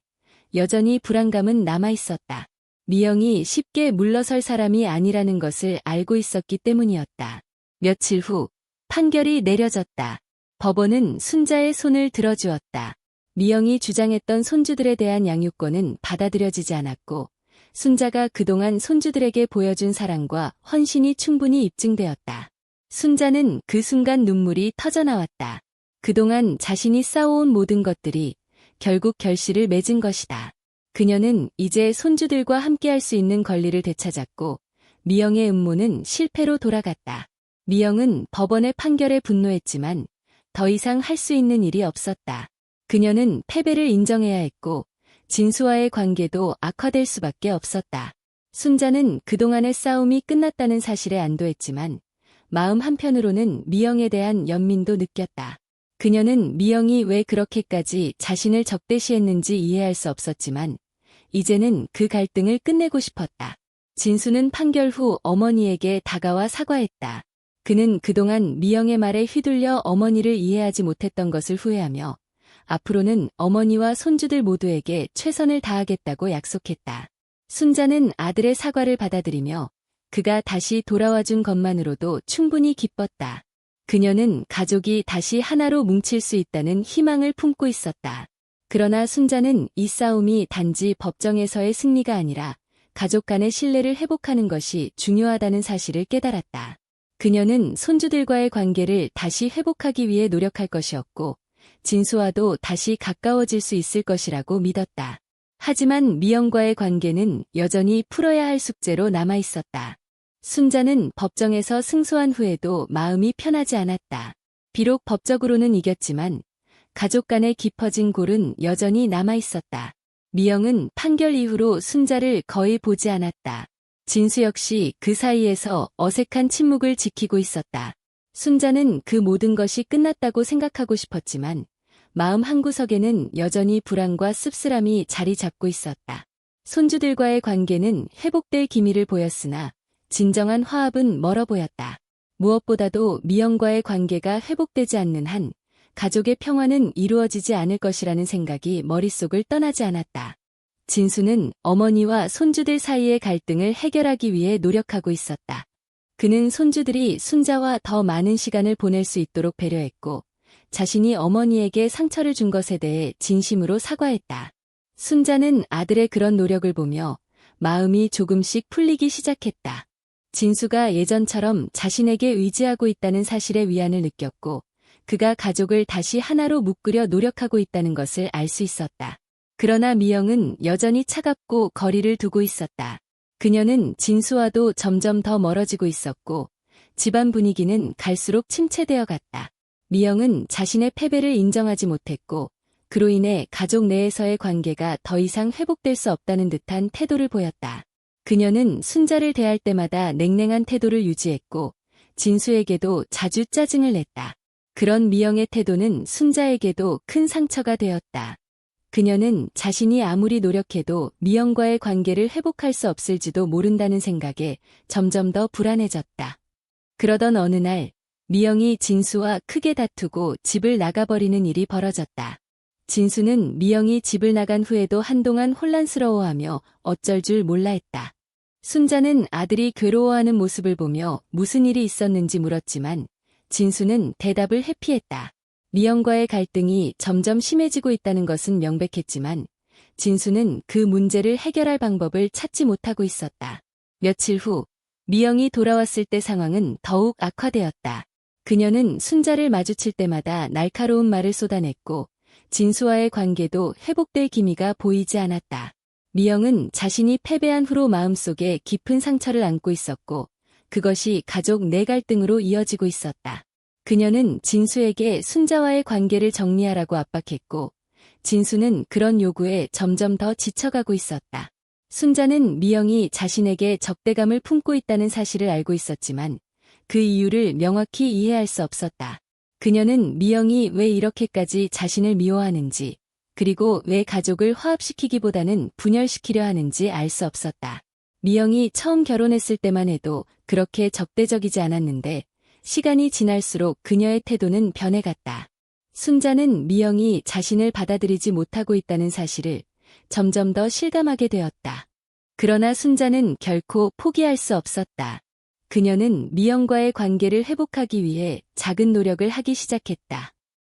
여전히 불안감은 남아있었다. 미영이 쉽게 물러설 사람이 아니라는 것을 알고 있었기 때문이었다. 며칠 후 판결이 내려졌다. 법원은 순자의 손을 들어주었다. 미영이 주장했던 손주들에 대한 양육권은 받아들여지지 않았고 순자가 그동안 손주들에게 보여준 사랑과 헌신이 충분히 입증되었다. 순자는 그 순간 눈물이 터져나왔다. 그동안 자신이 쌓아온 모든 것들이 결국 결실을 맺은 것이다. 그녀는 이제 손주들과 함께할 수 있는 권리를 되찾았고 미영의 음모는 실패로 돌아갔다. 미영은 법원의 판결에 분노했지만 더 이상 할 수 있는 일이 없었다. 그녀는 패배를 인정해야 했고 진수와의 관계도 악화될 수밖에 없었다. 순자는 그동안의 싸움이 끝났다는 사실에 안도했지만 마음 한편으로는 미영에 대한 연민도 느꼈다. 그녀는 미영이 왜 그렇게까지 자신을 적대시했는지 이해할 수 없었지만 이제는 그 갈등을 끝내고 싶었다. 진수는 판결 후 어머니에게 다가와 사과했다. 그는 그동안 미영의 말에 휘둘려 어머니를 이해하지 못했던 것을 후회하며 앞으로는 어머니와 손주들 모두에게 최선을 다하겠다고 약속했다. 순자는 아들의 사과를 받아들이며 그가 다시 돌아와준 것만으로도 충분히 기뻤다. 그녀는 가족이 다시 하나로 뭉칠 수 있다는 희망을 품고 있었다. 그러나 순자는 이 싸움이 단지 법정에서의 승리가 아니라 가족 간의 신뢰를 회복하는 것이 중요하다는 사실을 깨달았다. 그녀는 손주들과의 관계를 다시 회복하기 위해 노력할 것이었고 진수와도 다시 가까워질 수 있을 것이라고 믿었다. 하지만 미영과의 관계는 여전히 풀어야 할 숙제로 남아있었다. 순자는 법정에서 승소한 후에도 마음이 편하지 않았다. 비록 법적으로는 이겼지만 가족 간의 깊어진 골은 여전히 남아있었다. 미영은 판결 이후로 순자를 거의 보지 않았다. 진수 역시 그 사이에서 어색한 침묵을 지키고 있었다. 순자는 그 모든 것이 끝났다고 생각하고 싶었지만 마음 한구석에는 여전히 불안과 씁쓸함이 자리 잡고 있었다. 손주들과의 관계는 회복될 기미를 보였으나 진정한 화합은 멀어 보였다. 무엇보다도 미영과의 관계가 회복되지 않는 한 가족의 평화는 이루어지지 않을 것이라는 생각이 머릿속을 떠나지 않았다. 진수는 어머니와 손주들 사이의 갈등을 해결하기 위해 노력하고 있었다. 그는 손주들이 순자와 더 많은 시간을 보낼 수 있도록 배려했고 자신이 어머니에게 상처를 준 것에 대해 진심으로 사과했다. 순자는 아들의 그런 노력을 보며 마음이 조금씩 풀리기 시작했다. 진수가 예전처럼 자신에게 의지하고 있다는 사실에 위안을 느꼈고 그가 가족을 다시 하나로 묶으려 노력하고 있다는 것을 알 수 있었다. 그러나 미영은 여전히 차갑고 거리를 두고 있었다. 그녀는 진수와도 점점 더 멀어지고 있었고 집안 분위기는 갈수록 침체되어 갔다. 미영은 자신의 패배를 인정하지 못했고 그로 인해 가족 내에서의 관계가 더 이상 회복될 수 없다는 듯한 태도를 보였다. 그녀는 순자를 대할 때마다 냉랭한 태도를 유지했고 진수에게도 자주 짜증을 냈다. 그런 미영의 태도는 순자에게도 큰 상처가 되었다. 그녀는 자신이 아무리 노력해도 미영과의 관계를 회복할 수 없을지도 모른다는 생각에 점점 더 불안해졌다. 그러던 어느 날 미영이 진수와 크게 다투고 집을 나가버리는 일이 벌어졌다. 진수는 미영이 집을 나간 후에도 한동안 혼란스러워하며 어쩔 줄 몰라 했다. 순자는 아들이 괴로워하는 모습을 보며 무슨 일이 있었는지 물었지만 진수는 대답을 회피했다. 미영과의 갈등이 점점 심해지고 있다는 것은 명백했지만 진수는 그 문제를 해결할 방법을 찾지 못하고 있었다. 며칠 후 미영이 돌아왔을 때 상황은 더욱 악화되었다. 그녀는 순자를 마주칠 때마다 날카로운 말을 쏟아냈고 진수와의 관계도 회복될 기미가 보이지 않았다. 미영은 자신이 패배한 후로 마음속에 깊은 상처를 안고 있었고 그것이 가족 내 갈등으로 이어지고 있었다. 그녀는 진수에게 순자와의 관계를 정리하라고 압박했고 진수는 그런 요구에 점점 더 지쳐가고 있었다. 순자는 미영이 자신에게 적대감을 품고 있다는 사실을 알고 있었지만 그 이유를 명확히 이해할 수 없었다. 그녀는 미영이 왜 이렇게까지 자신을 미워하는지 그리고 왜 가족을 화합시키기보다는 분열시키려 하는지 알 수 없었다. 미영이 처음 결혼했을 때만 해도 그렇게 적대적이지 않았는데 시간이 지날수록 그녀의 태도는 변해갔다. 순자는 미영이 자신을 받아들이지 못하고 있다는 사실을 점점 더 실감하게 되었다. 그러나 순자는 결코 포기할 수 없었다. 그녀는 미영과의 관계를 회복하기 위해 작은 노력을 하기 시작했다.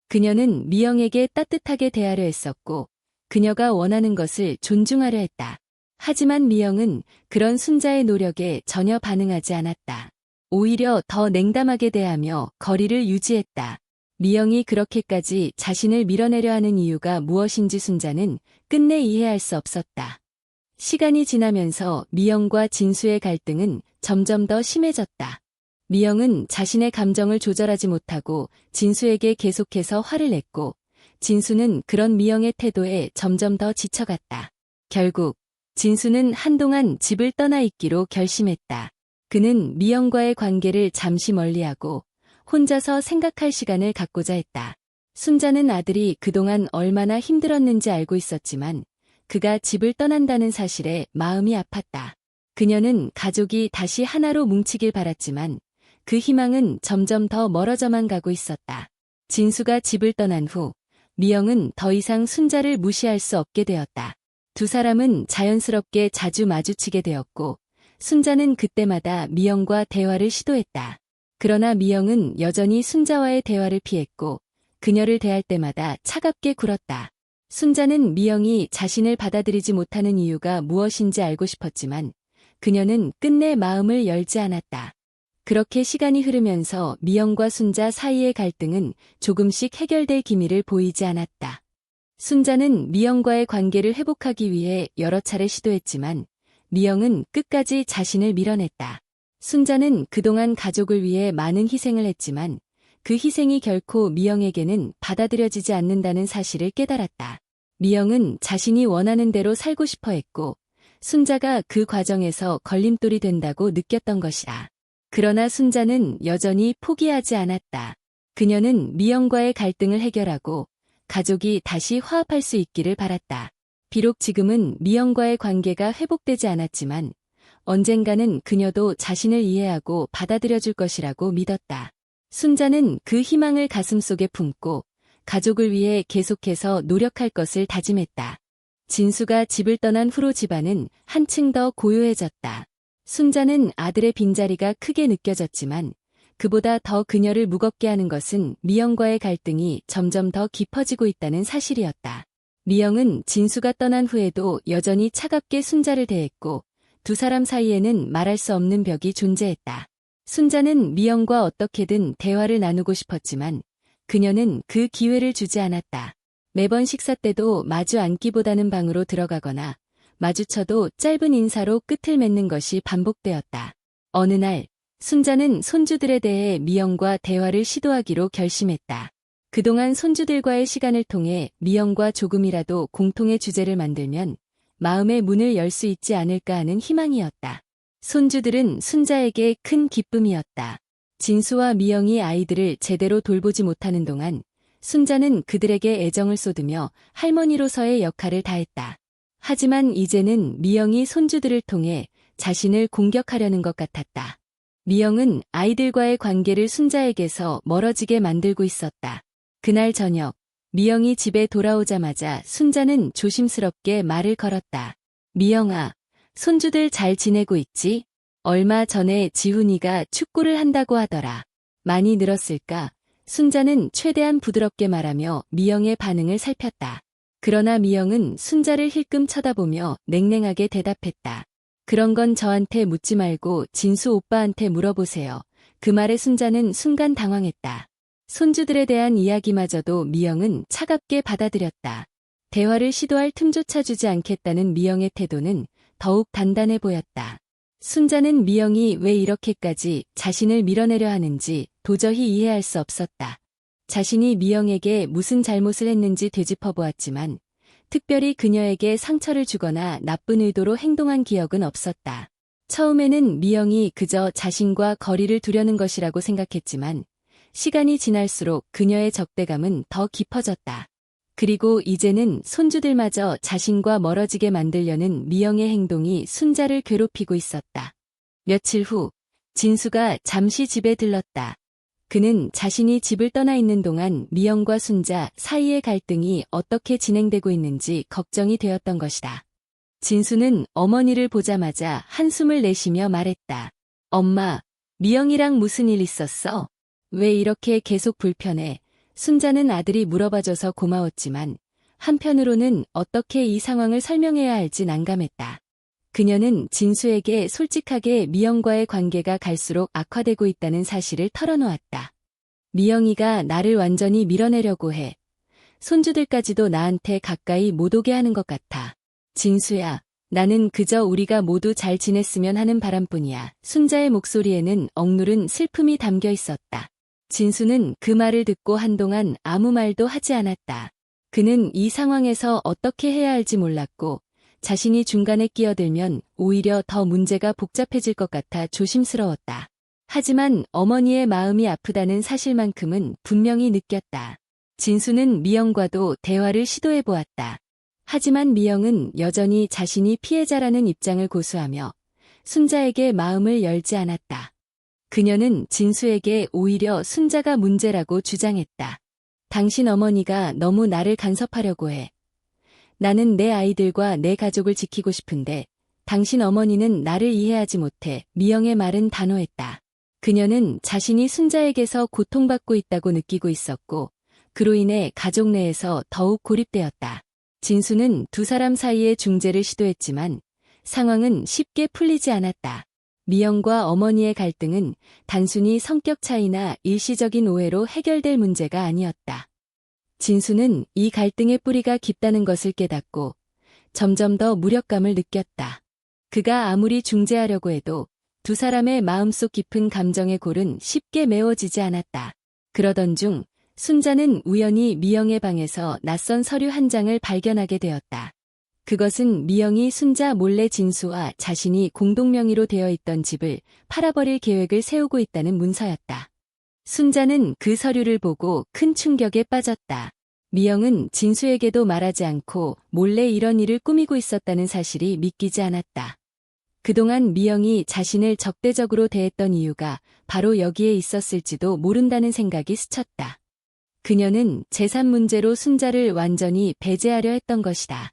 그녀는 미영에게 따뜻하게 대하려 했었고 그녀가 원하는 것을 존중하려 했다. 하지만 미영은 그런 순자의 노력에 전혀 반응하지 않았다. 오히려 더 냉담하게 대하며 거리를 유지했다. 미영이 그렇게까지 자신을 밀어내려 하는 이유가 무엇인지 순자는 끝내 이해할 수 없었다. 시간이 지나면서 미영과 진수의 갈등은 점점 더 심해졌다. 미영은 자신의 감정을 조절하지 못하고 진수에게 계속해서 화를 냈고 진수는 그런 미영의 태도에 점점 더 지쳐갔다. 결국 진수는 한동안 집을 떠나 있기로 결심했다. 그는 미영과의 관계를 잠시 멀리하고 혼자서 생각할 시간을 갖고자 했다. 순자는 아들이 그동안 얼마나 힘들었는지 알고 있었지만 그가 집을 떠난다는 사실에 마음이 아팠다. 그녀는 가족이 다시 하나로 뭉치길 바랐지만 그 희망은 점점 더 멀어져만 가고 있었다. 진수가 집을 떠난 후 미영은 더 이상 순자를 무시할 수 없게 되었다. 두 사람은 자연스럽게 자주 마주치게 되었고 순자는 그때마다 미영과 대화를 시도했다. 그러나 미영은 여전히 순자와의 대화를 피했고 그녀를 대할 때마다 차갑게 굴었다. 순자는 미영이 자신을 받아들이지 못하는 이유가 무엇인지 알고 싶었지만 그녀는 끝내 마음을 열지 않았다. 그렇게 시간이 흐르면서 미영과 순자 사이의 갈등은 조금씩 해결될 기미를 보이지 않았다. 순자는 미영과의 관계를 회복하기 위해 여러 차례 시도했지만 미영은 끝까지 자신을 밀어냈다. 순자는 그동안 가족을 위해 많은 희생을 했지만 그 희생이 결코 미영에게는 받아들여지지 않는다는 사실을 깨달았다. 미영은 자신이 원하는 대로 살고 싶어 했고 순자가 그 과정에서 걸림돌이 된다고 느꼈던 것이다. 그러나 순자는 여전히 포기하지 않았다. 그녀는 미영과의 갈등을 해결하고 가족이 다시 화합할 수 있기를 바랐다. 비록 지금은 미영과의 관계가 회복되지 않았지만 언젠가는 그녀도 자신을 이해하고 받아들여줄 것이라고 믿었다. 순자는 그 희망을 가슴속에 품고 가족을 위해 계속해서 노력할 것을 다짐했다. 진수가 집을 떠난 후로 집안은 한층 더 고요해졌다. 순자는 아들의 빈자리가 크게 느껴졌지만 그보다 더 그녀를 무겁게 하는 것은 미영과의 갈등이 점점 더 깊어지고 있다는 사실이었다. 미영은 진수가 떠난 후에도 여전히 차갑게 순자를 대했고 두 사람 사이에는 말할 수 없는 벽이 존재했다. 순자는 미영과 어떻게든 대화를 나누고 싶었지만 그녀는 그 기회를 주지 않았다. 매번 식사 때도 마주 앉기보다는 방으로 들어가거나 마주쳐도 짧은 인사로 끝을 맺는 것이 반복되었다. 어느 날 순자는 손주들에 대해 미영과 대화를 시도하기로 결심했다. 그동안 손주들과의 시간을 통해 미영과 조금이라도 공통의 주제를 만들면 마음의 문을 열 수 있지 않을까 하는 희망이었다. 손주들은 순자에게 큰 기쁨이었다. 진수와 미영이 아이들을 제대로 돌보지 못하는 동안 순자는 그들에게 애정을 쏟으며 할머니로서의 역할을 다했다. 하지만 이제는 미영이 손주들을 통해 자신을 공격하려는 것 같았다. 미영은 아이들과의 관계를 순자에게서 멀어지게 만들고 있었다. 그날 저녁, 미영이 집에 돌아오자마자 순자는 조심스럽게 말을 걸었다. 미영아, 손주들 잘 지내고 있지? 얼마 전에 지훈이가 축구를 한다고 하더라. 많이 늘었을까? 순자는 최대한 부드럽게 말하며 미영의 반응을 살폈다. 그러나 미영은 순자를 힐끔 쳐다보며 냉랭하게 대답했다. 그런 건 저한테 묻지 말고 진수 오빠한테 물어보세요. 그 말에 순자는 순간 당황했다. 손주들에 대한 이야기마저도 미영은 차갑게 받아들였다. 대화를 시도할 틈조차 주지 않겠다는 미영의 태도는 더욱 단단해 보였다. 순자는 미영이 왜 이렇게까지 자신을 밀어내려 하는지 도저히 이해할 수 없었다. 자신이 미영에게 무슨 잘못을 했는지 되짚어 보았지만 특별히 그녀에게 상처를 주거나 나쁜 의도로 행동한 기억은 없었다. 처음에는 미영이 그저 자신과 거리를 두려는 것이라고 생각했지만 시간이 지날수록 그녀의 적대감은 더 깊어졌다. 그리고 이제는 손주들마저 자신과 멀어지게 만들려는 미영의 행동이 순자를 괴롭히고 있었다. 며칠 후, 진수가 잠시 집에 들렀다. 그는 자신이 집을 떠나 있는 동안 미영과 순자 사이의 갈등이 어떻게 진행되고 있는지 걱정이 되었던 것이다. 진수는 어머니를 보자마자 한숨을 내쉬며 말했다. 엄마, 미영이랑 무슨 일 있었어? 왜 이렇게 계속 불편해? 순자는 아들이 물어봐줘서 고마웠지만 한편으로는 어떻게 이 상황을 설명해야 할지 난감했다. 그녀는 진수에게 솔직하게 미영과의 관계가 갈수록 악화되고 있다는 사실을 털어놓았다. 미영이가 나를 완전히 밀어내려고 해. 손주들까지도 나한테 가까이 못 오게 하는 것 같아. 진수야, 나는 그저 우리가 모두 잘 지냈으면 하는 바람뿐이야. 순자의 목소리에는 억누른 슬픔이 담겨 있었다. 진수는 그 말을 듣고 한동안 아무 말도 하지 않았다. 그는 이 상황에서 어떻게 해야 할지 몰랐고 자신이 중간에 끼어들면 오히려 더 문제가 복잡해질 것 같아 조심스러웠다. 하지만 어머니의 마음이 아프다는 사실만큼은 분명히 느꼈다. 진수는 미영과도 대화를 시도해보았다. 하지만 미영은 여전히 자신이 피해자라는 입장을 고수하며 순자에게 마음을 열지 않았다. 그녀는 진수에게 오히려 순자가 문제라고 주장했다. 당신 어머니가 너무 나를 간섭하려고 해. 나는 내 아이들과 내 가족을 지키고 싶은데 당신 어머니는 나를 이해하지 못해. 미영의 말은 단호했다. 그녀는 자신이 순자에게서 고통받고 있다고 느끼고 있었고 그로 인해 가족 내에서 더욱 고립되었다. 진수는 두 사람 사이의 중재를 시도했지만 상황은 쉽게 풀리지 않았다. 미영과 어머니의 갈등은 단순히 성격 차이나 일시적인 오해로 해결될 문제가 아니었다. 진수는 이 갈등의 뿌리가 깊다는 것을 깨닫고 점점 더 무력감을 느꼈다. 그가 아무리 중재하려고 해도 두 사람의 마음속 깊은 감정의 골은 쉽게 메워지지 않았다. 그러던 중 순자는 우연히 미영의 방에서 낯선 서류 한 장을 발견하게 되었다. 그것은 미영이 순자 몰래 진수와 자신이 공동명의로 되어 있던 집을 팔아버릴 계획을 세우고 있다는 문서였다. 순자는 그 서류를 보고 큰 충격에 빠졌다. 미영은 진수에게도 말하지 않고 몰래 이런 일을 꾸미고 있었다는 사실이 믿기지 않았다. 그동안 미영이 자신을 적대적으로 대했던 이유가 바로 여기에 있었을지도 모른다는 생각이 스쳤다. 그녀는 재산 문제로 순자를 완전히 배제하려 했던 것이다.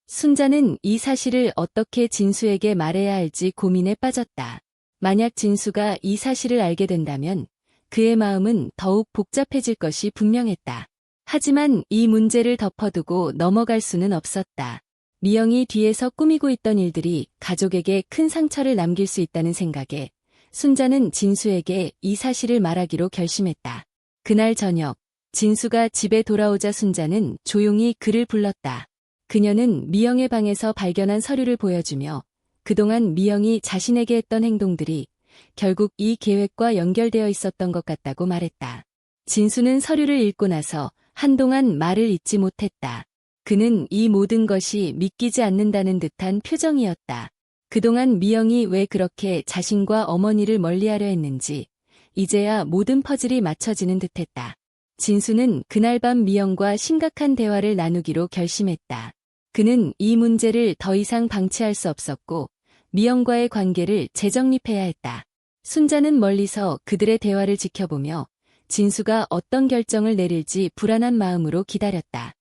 순자는 이 사실을 어떻게 진수에게 말해야 할지 고민에 빠졌다. 만약 진수가 이 사실을 알게 된다면 그의 마음은 더욱 복잡해질 것이 분명했다. 하지만 이 문제를 덮어두고 넘어갈 수는 없었다. 미영이 뒤에서 꾸미고 있던 일들이 가족에게 큰 상처를 남길 수 있다는 생각에 순자는 진수에게 이 사실을 말하기로 결심했다. 그날 저녁, 진수가 집에 돌아오자 순자는 조용히 그를 불렀다. 그녀는 미영의 방에서 발견한 서류를 보여주며 그동안 미영이 자신에게 했던 행동들이 결국 이 계획과 연결되어 있었던 것 같다고 말했다. 진수는 서류를 읽고 나서 한동안 말을 잇지 못했다. 그는 이 모든 것이 믿기지 않는다는 듯한 표정이었다. 그동안 미영이 왜 그렇게 자신과 어머니를 멀리하려 했는지 이제야 모든 퍼즐이 맞춰지는 듯했다. 진수는 그날 밤 미영과 심각한 대화를 나누기로 결심했다. 그는 이 문제를 더 이상 방치할 수 없었고 미영과의 관계를 재정립해야 했다. 순자는 멀리서 그들의 대화를 지켜보며 진수가 어떤 결정을 내릴지 불안한 마음으로 기다렸다.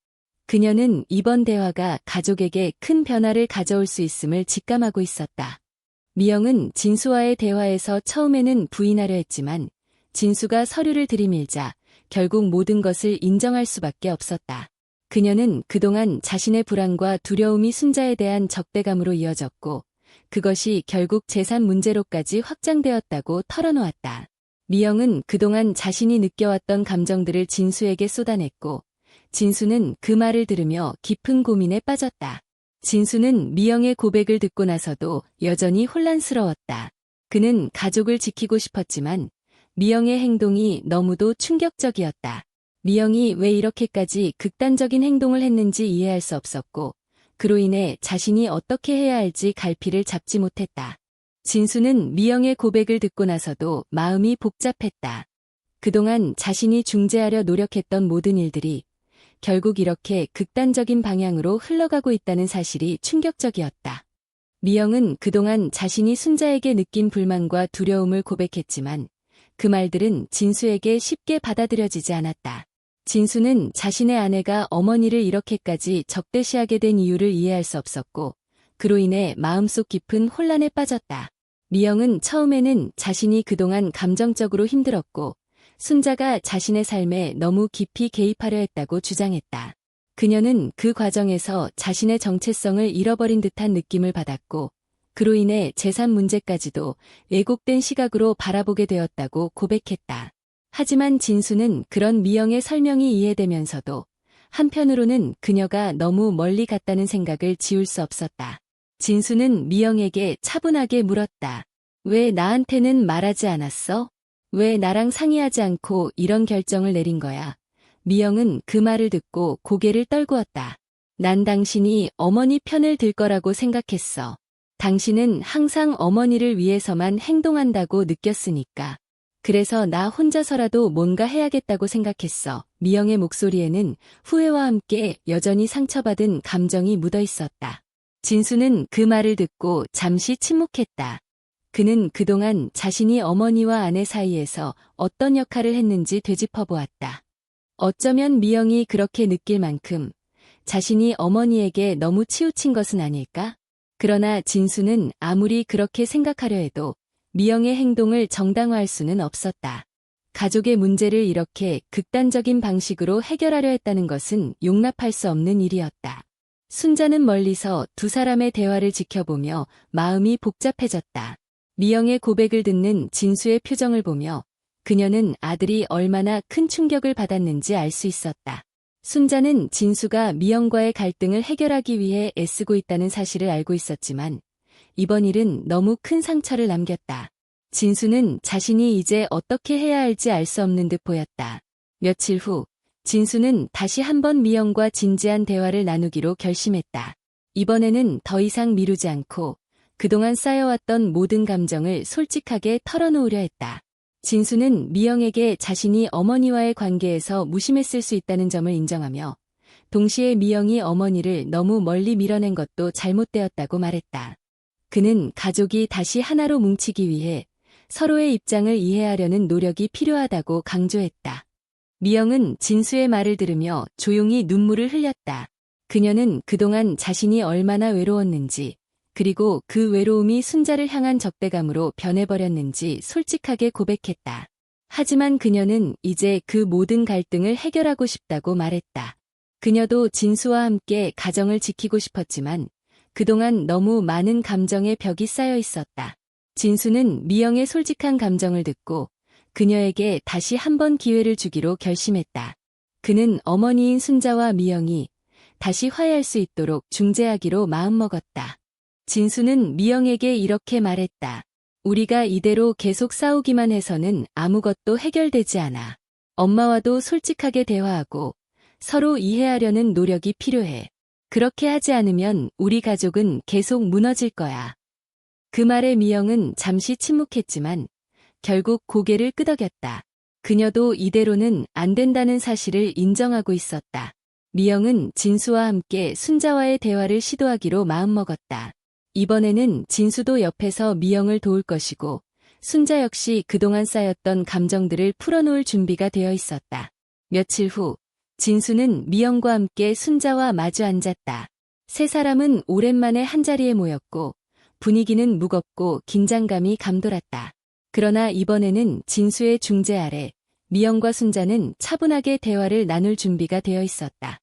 그녀는 이번 대화가 가족에게 큰 변화를 가져올 수 있음을 직감하고 있었다. 미영은 진수와의 대화에서 처음에는 부인하려 했지만 진수가 서류를 들이밀자 결국 모든 것을 인정할 수밖에 없었다. 그녀는 그동안 자신의 불안과 두려움이 순자에 대한 적대감으로 이어졌고 그것이 결국 재산 문제로까지 확장되었다고 털어놓았다. 미영은 그동안 자신이 느껴왔던 감정들을 진수에게 쏟아냈고 진수는 그 말을 들으며 깊은 고민에 빠졌다. 진수는 미영의 고백을 듣고 나서도 여전히 혼란스러웠다. 그는 가족을 지키고 싶었지만 미영의 행동이 너무도 충격적이었다. 미영이 왜 이렇게까지 극단적인 행동을 했는지 이해할 수 없었고 그로 인해 자신이 어떻게 해야 할지 갈피를 잡지 못했다. 진수는 미영의 고백을 듣고 나서도 마음이 복잡했다. 그동안 자신이 중재하려 노력했던 모든 일들이 결국 이렇게 극단적인 방향으로 흘러가고 있다는 사실이 충격적이었다. 미영은 그동안 자신이 순자에게 느낀 불만과 두려움을 고백했지만 그 말들은 진수에게 쉽게 받아들여지지 않았다. 진수는 자신의 아내가 어머니를 이렇게까지 적대시하게 된 이유를 이해할 수 없었고 그로 인해 마음속 깊은 혼란에 빠졌다. 미영은 처음에는 자신이 그동안 감정적으로 힘들었고 순자가 자신의 삶에 너무 깊이 개입하려 했다고 주장했다. 그녀는 그 과정에서 자신의 정체성을 잃어버린 듯한 느낌을 받았고 그로 인해 재산 문제까지도 왜곡된 시각으로 바라보게 되었다고 고백했다. 하지만 진수는 그런 미영의 설명이 이해되면서도 한편으로는 그녀가 너무 멀리 갔다는 생각을 지울 수 없었다. 진수는 미영에게 차분하게 물었다. 왜 나한테는 말하지 않았어? 왜 나랑 상의하지 않고 이런 결정을 내린 거야? 미영은 그 말을 듣고 고개를 떨구었다. 난 당신이 어머니 편을 들 거라고 생각했어. 당신은 항상 어머니를 위해서만 행동한다고 느꼈으니까. 그래서 나 혼자서라도 뭔가 해야겠다고 생각했어. 미영의 목소리에는 후회와 함께 여전히 상처받은 감정이 묻어 있었다. 진수는 그 말을 듣고 잠시 침묵했다. 그는 그동안 자신이 어머니와 아내 사이에서 어떤 역할을 했는지 되짚어보았다. 어쩌면 미영이 그렇게 느낄 만큼 자신이 어머니에게 너무 치우친 것은 아닐까? 그러나 진수는 아무리 그렇게 생각하려 해도 미영의 행동을 정당화할 수는 없었다. 가족의 문제를 이렇게 극단적인 방식으로 해결하려 했다는 것은 용납할 수 없는 일이었다. 순자는 멀리서 두 사람의 대화를 지켜보며 마음이 복잡해졌다. 미영의 고백을 듣는 진수의 표정을 보며 그녀는 아들이 얼마나 큰 충격을 받았는지 알 수 있었다. 순자는 진수가 미영과의 갈등을 해결하기 위해 애쓰고 있다는 사실을 알고 있었지만 이번 일은 너무 큰 상처를 남겼다. 진수는 자신이 이제 어떻게 해야 할지 알 수 없는 듯 보였다. 며칠 후 진수는 다시 한번 미영과 진지한 대화를 나누기로 결심했다. 이번에는 더 이상 미루지 않고 그동안 쌓여왔던 모든 감정을 솔직하게 털어놓으려 했다. 진수는 미영에게 자신이 어머니와의 관계에서 무심했을 수 있다는 점을 인정하며 동시에 미영이 어머니를 너무 멀리 밀어낸 것도 잘못되었다고 말했다. 그는 가족이 다시 하나로 뭉치기 위해 서로의 입장을 이해하려는 노력이 필요하다고 강조했다. 미영은 진수의 말을 들으며 조용히 눈물을 흘렸다. 그녀는 그동안 자신이 얼마나 외로웠는지 그리고 그 외로움이 순자를 향한 적대감으로 변해버렸는지 솔직하게 고백했다. 하지만 그녀는 이제 그 모든 갈등을 해결하고 싶다고 말했다. 그녀도 진수와 함께 가정을 지키고 싶었지만 그동안 너무 많은 감정의 벽이 쌓여 있었다. 진수는 미영의 솔직한 감정을 듣고 그녀에게 다시 한 번 기회를 주기로 결심했다. 그는 어머니인 순자와 미영이 다시 화해할 수 있도록 중재하기로 마음먹었다. 진수는 미영에게 이렇게 말했다. 우리가 이대로 계속 싸우기만 해서는 아무것도 해결되지 않아. 엄마와도 솔직하게 대화하고 서로 이해하려는 노력이 필요해. 그렇게 하지 않으면 우리 가족은 계속 무너질 거야. 그 말에 미영은 잠시 침묵했지만 결국 고개를 끄덕였다. 그녀도 이대로는 안 된다는 사실을 인정하고 있었다. 미영은 진수와 함께 순자와의 대화를 시도하기로 마음먹었다. 이번에는 진수도 옆에서 미영을 도울 것이고 순자 역시 그동안 쌓였던 감정들을 풀어놓을 준비가 되어 있었다. 며칠 후 진수는 미영과 함께 순자와 마주 앉았다. 세 사람은 오랜만에 한자리에 모였고 분위기는 무겁고 긴장감이 감돌았다. 그러나 이번에는 진수의 중재 아래 미영과 순자는 차분하게 대화를 나눌 준비가 되어 있었다.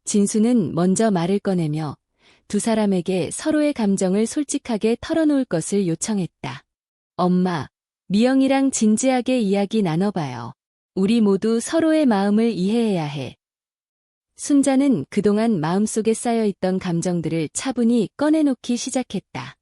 진수는 먼저 말을 꺼내며 두 사람에게 서로의 감정을 솔직하게 털어놓을 것을 요청했다. 엄마, 미영이랑 진지하게 이야기 나눠봐요. 우리 모두 서로의 마음을 이해해야 해. 순자는 그동안 마음속에 쌓여있던 감정들을 차분히 꺼내놓기 시작했다.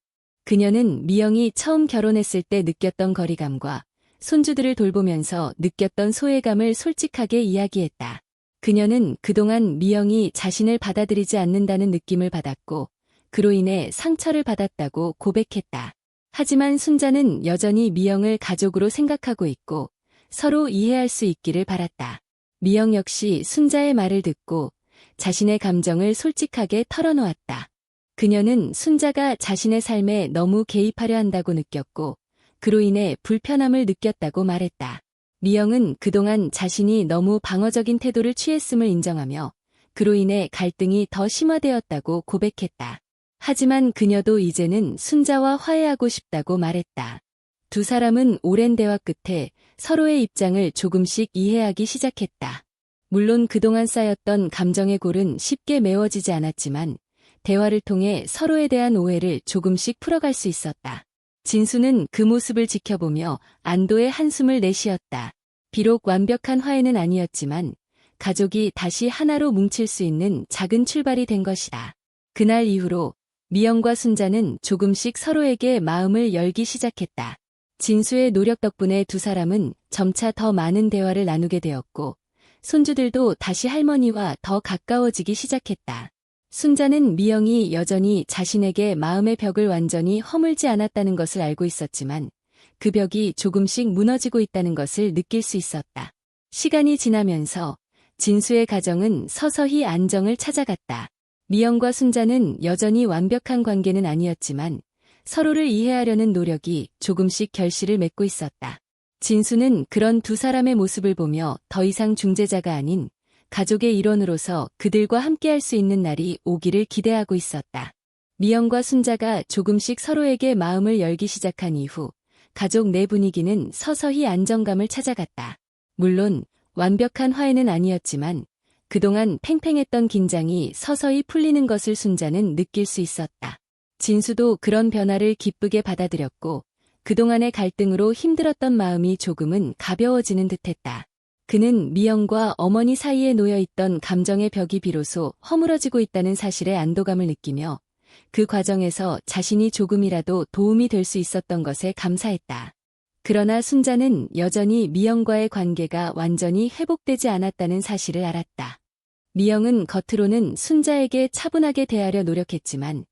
그녀는 미영이 처음 결혼했을 때 느꼈던 거리감과 손주들을 돌보면서 느꼈던 소외감을 솔직하게 이야기했다. 그녀는 그동안 미영이 자신을 받아들이지 않는다는 느낌을 받았고 그로 인해 상처를 받았다고 고백했다. 하지만 순자는 여전히 미영을 가족으로 생각하고 있고 서로 이해할 수 있기를 바랐다. 미영 역시 순자의 말을 듣고 자신의 감정을 솔직하게 털어놓았다. 그녀는 순자가 자신의 삶에 너무 개입하려 한다고 느꼈고 그로 인해 불편함을 느꼈다고 말했다. 미영은 그동안 자신이 너무 방어적인 태도를 취했음을 인정하며 그로 인해 갈등이 더 심화되었다고 고백했다. 하지만 그녀도 이제는 순자와 화해하고 싶다고 말했다. 두 사람은 오랜 대화 끝에 서로의 입장을 조금씩 이해하기 시작했다. 물론 그동안 쌓였던 감정의 골은 쉽게 메워지지 않았지만 대화를 통해 서로에 대한 오해를 조금씩 풀어갈 수 있었다. 진수는 그 모습을 지켜보며 안도의 한숨을 내쉬었다. 비록 완벽한 화해는 아니었지만 가족이 다시 하나로 뭉칠 수 있는 작은 출발이 된 것이다. 그날 이후로 미영과 순자는 조금씩 서로에게 마음을 열기 시작했다. 진수의 노력 덕분에 두 사람은 점차 더 많은 대화를 나누게 되었고 손주들도 다시 할머니와 더 가까워지기 시작했다. 순자는 미영이 여전히 자신에게 마음의 벽을 완전히 허물지 않았다는 것을 알고 있었지만 그 벽이 조금씩 무너지고 있다는 것을 느낄 수 있었다. 시간이 지나면서 진수의 가정은 서서히 안정을 찾아갔다. 미영과 순자는 여전히 완벽한 관계는 아니었지만 서로를 이해하려는 노력이 조금씩 결실을 맺고 있었다. 진수는 그런 두 사람의 모습을 보며 더 이상 중재자가 아닌 가족의 일원으로서 그들과 함께할 수 있는 날이 오기를 기대하고 있었다. 미영과 순자가 조금씩 서로에게 마음을 열기 시작한 이후 가족 내 분위기는 서서히 안정감을 찾아갔다. 물론 완벽한 화해는 아니었지만 그동안 팽팽했던 긴장이 서서히 풀리는 것을 순자는 느낄 수 있었다. 진수도 그런 변화를 기쁘게 받아들였고 그동안의 갈등으로 힘들었던 마음이 조금은 가벼워지는 듯했다. 그는 미영과 어머니 사이에 놓여있던 감정의 벽이 비로소 허물어지고 있다는 사실에 안도감을 느끼며 그 과정에서 자신이 조금이라도 도움이 될 수 있었던 것에 감사했다. 그러나 순자는 여전히 미영과의 관계가 완전히 회복되지 않았다는 사실을 알았다. 미영은 겉으로는 순자에게 차분하게 대하려 노력했지만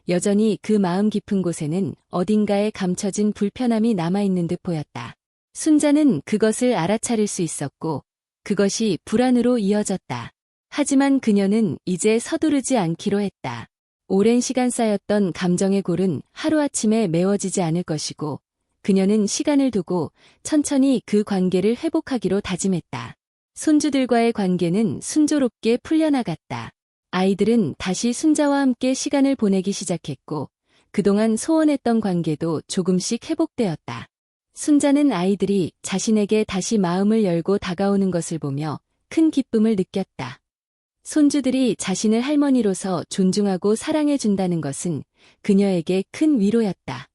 여전히 그 마음 깊은 곳에는 어딘가에 감춰진 불편함이 남아있는 듯 보였다. 순자는 그것을 알아차릴 수 있었고 그것이 불안으로 이어졌다. 하지만 그녀는 이제 서두르지 않기로 했다. 오랜 시간 쌓였던 감정의 골은 하루아침에 메워지지 않을 것이고 그녀는 시간을 두고 천천히 그 관계를 회복하기로 다짐했다. 손주들과의 관계는 순조롭게 풀려나갔다. 아이들은 다시 순자와 함께 시간을 보내기 시작했고 그동안 소원했던 관계도 조금씩 회복되었다. 순자는 아이들이 자신에게 다시 마음을 열고 다가오는 것을 보며 큰 기쁨을 느꼈다. 손주들이 자신을 할머니로서 존중하고 사랑해준다는 것은 그녀에게 큰 위로였다.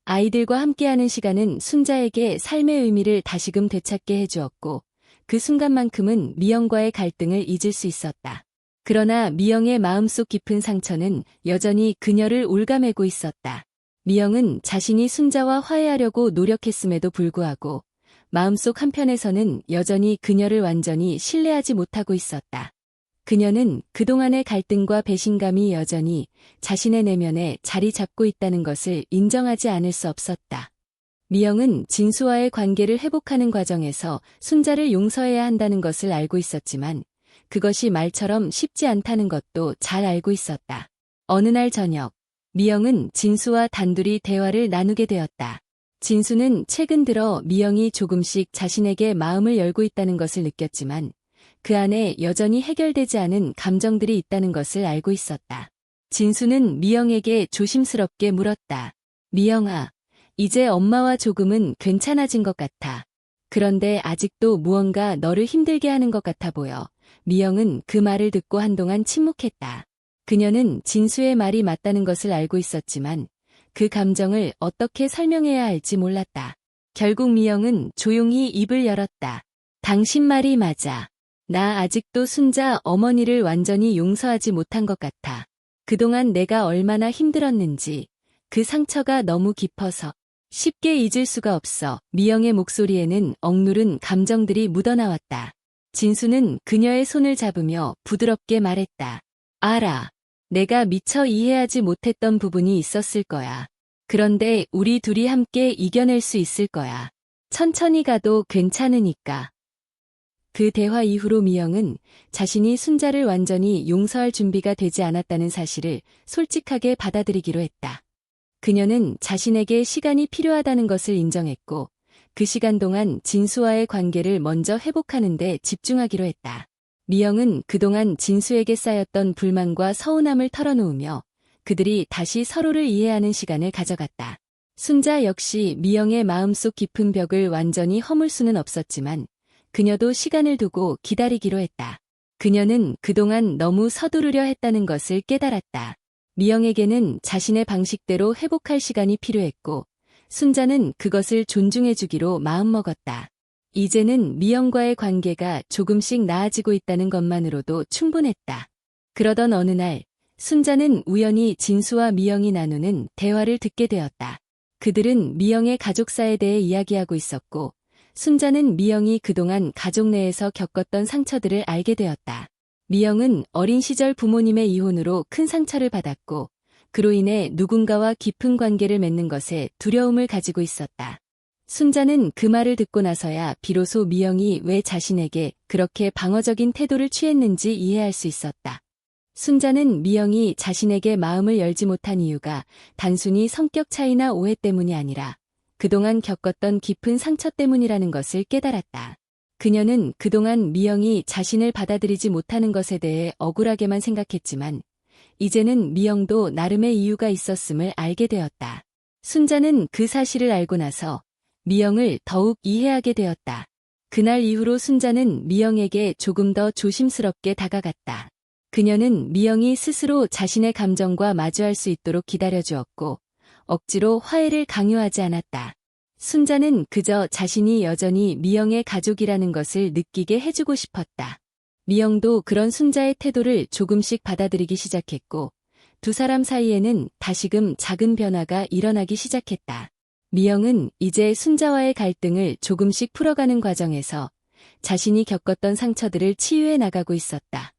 아이들과 함께하는 시간은 순자에게 삶의 의미를 다시금 되찾게 해주었고 그 순간만큼은 미영과의 갈등을 잊을 수 있었다. 그러나 미영의 마음속 깊은 상처는 여전히 그녀를 올가매고 있었다. 미영은 자신이 순자와 화해하려고 노력했음에도 불구하고 마음속 한편에서는 여전히 그녀를 완전히 신뢰하지 못하고 있었다. 그녀는 그동안의 갈등과 배신감이 여전히 자신의 내면에 자리 잡고 있다는 것을 인정하지 않을 수 없었다. 미영은 진수와의 관계를 회복하는 과정에서 순자를 용서해야 한다는 것을 알고 있었지만 그것이 말처럼 쉽지 않다는 것도 잘 알고 있었다. 어느 날 저녁, 미영은 진수와 단둘이 대화를 나누게 되었다. 진수는 최근 들어 미영이 조금씩 자신에게 마음을 열고 있다는 것을 느꼈지만 그 안에 여전히 해결되지 않은 감정들이 있다는 것을 알고 있었다. 진수는 미영에게 조심스럽게 물었다. 미영아, 이제 엄마와 조금은 괜찮아진 것 같아. 그런데 아직도 무언가 너를 힘들게 하는 것 같아 보여. 미영은 그 말을 듣고 한동안 침묵했다. 그녀는 진수의 말이 맞다는 것을 알고 있었지만 그 감정을 어떻게 설명해야 할지 몰랐다. 결국 미영은 조용히 입을 열었다. 당신 말이 맞아. 나 아직도 순자 어머니를 완전히 용서하지 못한 것 같아. 그동안 내가 얼마나 힘들었는지, 그 상처가 너무 깊어서 쉽게 잊을 수가 없어. 미영의 목소리에는 억누른 감정들이 묻어나왔다. 진수는 그녀의 손을 잡으며 부드럽게 말했다. 알아. 내가 미처 이해하지 못했던 부분이 있었을 거야. 그런데 우리 둘이 함께 이겨낼 수 있을 거야. 천천히 가도 괜찮으니까. 그 대화 이후로 미영은 자신이 순자를 완전히 용서할 준비가 되지 않았다는 사실을 솔직하게 받아들이기로 했다. 그녀는 자신에게 시간이 필요하다는 것을 인정했고 그 시간 동안 진수와의 관계를 먼저 회복하는 데 집중하기로 했다. 미영은 그동안 진수에게 쌓였던 불만과 서운함을 털어놓으며 그들이 다시 서로를 이해하는 시간을 가져갔다. 순자 역시 미영의 마음속 깊은 벽을 완전히 허물 수는 없었지만 그녀도 시간을 두고 기다리기로 했다. 그녀는 그동안 너무 서두르려 했다는 것을 깨달았다. 미영에게는 자신의 방식대로 회복할 시간이 필요했고 순자는 그것을 존중해주기로 마음먹었다. 이제는 미영과의 관계가 조금씩 나아지고 있다는 것만으로도 충분했다. 그러던 어느 날 순자는 우연히 진수와 미영이 나누는 대화를 듣게 되었다. 그들은 미영의 가족사에 대해 이야기하고 있었고 순자는 미영이 그동안 가족 내에서 겪었던 상처들을 알게 되었다. 미영은 어린 시절 부모님의 이혼으로 큰 상처를 받았고 그로 인해 누군가와 깊은 관계를 맺는 것에 두려움을 가지고 있었다. 순자는 그 말을 듣고 나서야 비로소 미영이 왜 자신에게 그렇게 방어적인 태도를 취했는지 이해할 수 있었다. 순자는 미영이 자신에게 마음을 열지 못한 이유가 단순히 성격 차이나 오해 때문이 아니라 그동안 겪었던 깊은 상처 때문이라는 것을 깨달았다. 그녀는 그동안 미영이 자신을 받아들이지 못하는 것에 대해 억울하게만 생각했지만 이제는 미영도 나름의 이유가 있었음을 알게 되었다. 순자는 그 사실을 알고 나서 미영을 더욱 이해하게 되었다. 그날 이후로 순자는 미영에게 조금 더 조심스럽게 다가갔다. 그녀는 미영이 스스로 자신의 감정과 마주할 수 있도록 기다려주었고 억지로 화해를 강요하지 않았다. 순자는 그저 자신이 여전히 미영의 가족이라는 것을 느끼게 해주고 싶었다. 미영도 그런 순자의 태도를 조금씩 받아들이기 시작했고 두 사람 사이에는 다시금 작은 변화가 일어나기 시작했다. 미영은 이제 순자와의 갈등을 조금씩 풀어가는 과정에서 자신이 겪었던 상처들을 치유해 나가고 있었다.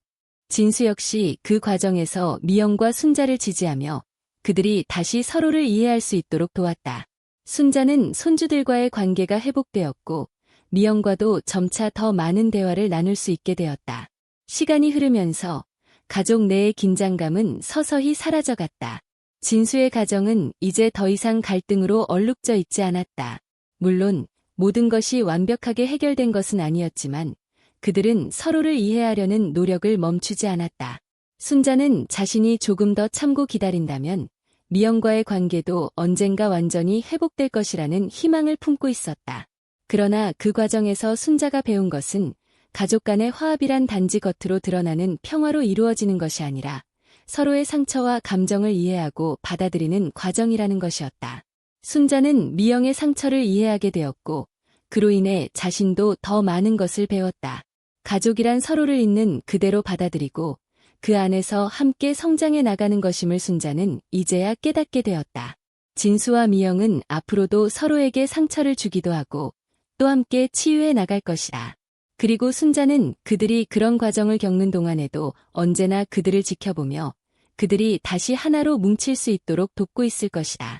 진수 역시 그 과정에서 미영과 순자를 지지하며 그들이 다시 서로를 이해할 수 있도록 도왔다. 순자는 손주들과의 관계가 회복되었고 미영과도 점차 더 많은 대화를 나눌 수 있게 되었다. 시간이 흐르면서 가족 내의 긴장감은 서서히 사라져갔다. 진수의 가정은 이제 더 이상 갈등으로 얼룩져 있지 않았다. 물론 모든 것이 완벽하게 해결된 것은 아니었지만 그들은 서로를 이해하려는 노력을 멈추지 않았다. 순자는 자신이 조금 더 참고 기다린다면 미영과의 관계도 언젠가 완전히 회복될 것이라는 희망을 품고 있었다. 그러나 그 과정에서 순자가 배운 것은 가족 간의 화합이란 단지 겉으로 드러나는 평화로 이루어지는 것이 아니라 서로의 상처와 감정을 이해하고 받아들이는 과정이라는 것이었다. 순자는 미영의 상처를 이해하게 되었고 그로 인해 자신도 더 많은 것을 배웠다. 가족이란 서로를 있는 그대로 받아들이고 그 안에서 함께 성장해 나가는 것임을 순자는 이제야 깨닫게 되었다. 진수와 미영은 앞으로도 서로에게 상처를 주기도 하고 또 함께 치유해 나갈 것이다. 그리고 순자는 그들이 그런 과정을 겪는 동안에도 언제나 그들을 지켜보며 그들이 다시 하나로 뭉칠 수 있도록 돕고 있을 것이다.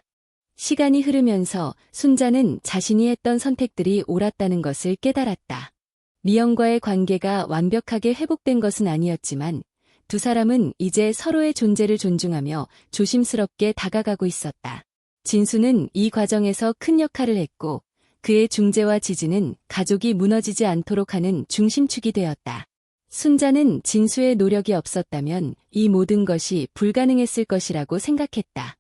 시간이 흐르면서 순자는 자신이 했던 선택들이 옳았다는 것을 깨달았다. 미영과의 관계가 완벽하게 회복된 것은 아니었지만 두 사람은 이제 서로의 존재를 존중하며 조심스럽게 다가가고 있었다. 진수는 이 과정에서 큰 역할을 했고 그의 중재와 지지는 가족이 무너지지 않도록 하는 중심축이 되었다. 순자는 진수의 노력이 없었다면 이 모든 것이 불가능했을 것이라고 생각했다.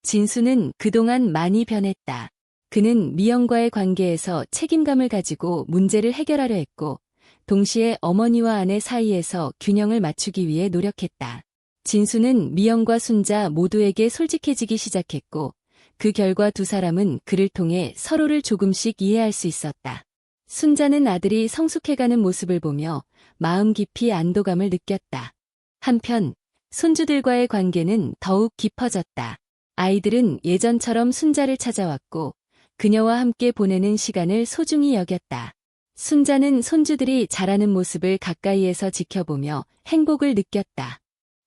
진수는 그동안 많이 변했다. 그는 미영과의 관계에서 책임감을 가지고 문제를 해결하려 했고 동시에 어머니와 아내 사이에서 균형을 맞추기 위해 노력했다. 진수는 미영과 순자 모두에게 솔직해지기 시작했고 그 결과 두 사람은 그를 통해 서로를 조금씩 이해할 수 있었다. 순자는 아들이 성숙해가는 모습을 보며 마음 깊이 안도감을 느꼈다. 한편 손주들과의 관계는 더욱 깊어졌다. 아이들은 예전처럼 순자를 찾아왔고 그녀와 함께 보내는 시간을 소중히 여겼다. 순자는 손주들이 자라는 모습을 가까이에서 지켜보며 행복을 느꼈다.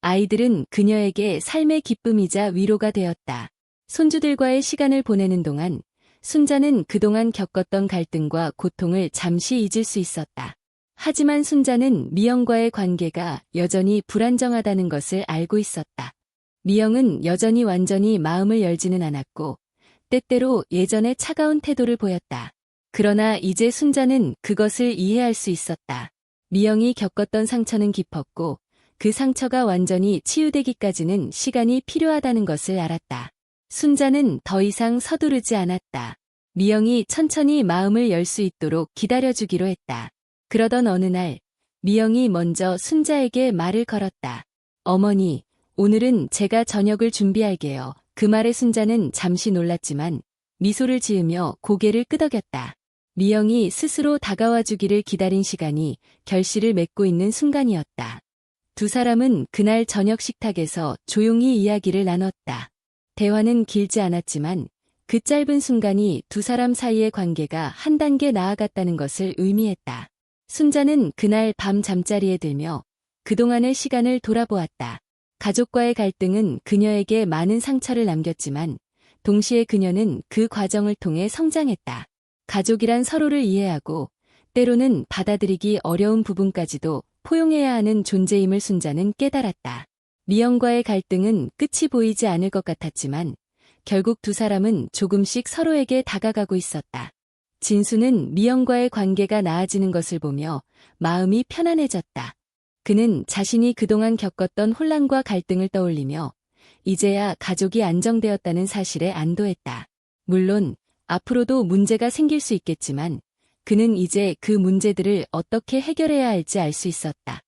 아이들은 그녀에게 삶의 기쁨이자 위로가 되었다. 손주들과의 시간을 보내는 동안 순자는 그동안 겪었던 갈등과 고통을 잠시 잊을 수 있었다. 하지만 순자는 미영과의 관계가 여전히 불안정하다는 것을 알고 있었다. 미영은 여전히 완전히 마음을 열지는 않았고 때때로 예전의 차가운 태도를 보였다. 그러나 이제 순자는 그것을 이해할 수 있었다. 미영이 겪었던 상처는 깊었고 그 상처가 완전히 치유되기까지는 시간이 필요하다는 것을 알았다. 순자는 더 이상 서두르지 않았다. 미영이 천천히 마음을 열 수 있도록 기다려주기로 했다. 그러던 어느 날 미영이 먼저 순자에게 말을 걸었다. 어머니, 오늘은 제가 저녁을 준비할게요. 그 말에 순자는 잠시 놀랐지만 미소를 지으며 고개를 끄덕였다. 미영이 스스로 다가와 주기를 기다린 시간이 결실을 맺고 있는 순간이었다. 두 사람은 그날 저녁 식탁에서 조용히 이야기를 나눴다. 대화는 길지 않았지만 그 짧은 순간이 두 사람 사이의 관계가 한 단계 나아갔다는 것을 의미했다. 순자는 그날 밤 잠자리에 들며 그동안의 시간을 돌아보았다. 가족과의 갈등은 그녀에게 많은 상처를 남겼지만 동시에 그녀는 그 과정을 통해 성장했다. 가족이란 서로를 이해하고 때로는 받아들이기 어려운 부분까지도 포용해야 하는 존재임을 순자는 깨달았다. 미영과의 갈등은 끝이 보이지 않을 것 같았지만 결국 두 사람은 조금씩 서로에게 다가가고 있었다. 진수는 미영과의 관계가 나아지는 것을 보며 마음이 편안해졌다. 그는 자신이 그동안 겪었던 혼란과 갈등을 떠올리며 이제야 가족이 안정되었다는 사실에 안도했다. 물론 앞으로도 문제가 생길 수 있겠지만 그는 이제 그 문제들을 어떻게 해결해야 할지 알 수 있었다.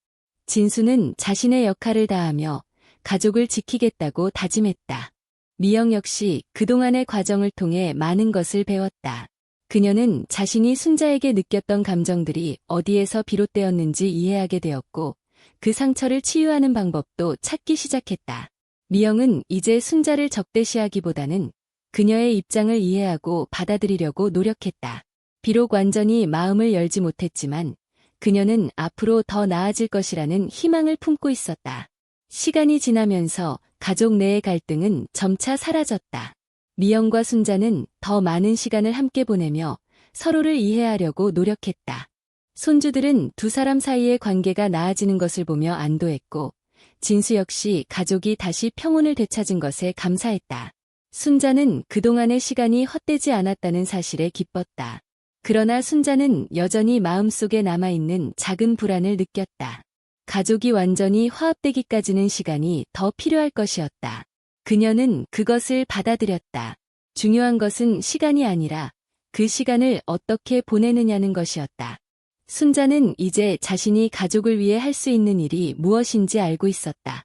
진수는 자신의 역할을 다하며 가족을 지키겠다고 다짐했다. 미영 역시 그동안의 과정을 통해 많은 것을 배웠다. 그녀는 자신이 순자에게 느꼈던 감정들이 어디에서 비롯되었는지 이해하게 되었고 그 상처를 치유하는 방법도 찾기 시작했다. 미영은 이제 순자를 적대시하기보다는 그녀의 입장을 이해하고 받아들이려고 노력했다. 비록 완전히 마음을 열지 못했지만 그녀는 앞으로 더 나아질 것이라는 희망을 품고 있었다. 시간이 지나면서 가족 내의 갈등은 점차 사라졌다. 미영과 순자는 더 많은 시간을 함께 보내며 서로를 이해하려고 노력했다. 손주들은 두 사람 사이의 관계가 나아지는 것을 보며 안도했고 진수 역시 가족이 다시 평온을 되찾은 것에 감사했다. 순자는 그동안의 시간이 헛되지 않았다는 사실에 기뻤다. 그러나 순자는 여전히 마음속에 남아있는 작은 불안을 느꼈다. 가족이 완전히 화합되기까지는 시간이 더 필요할 것이었다. 그녀는 그것을 받아들였다. 중요한 것은 시간이 아니라 그 시간을 어떻게 보내느냐는 것이었다. 순자는 이제 자신이 가족을 위해 할 수 있는 일이 무엇인지 알고 있었다.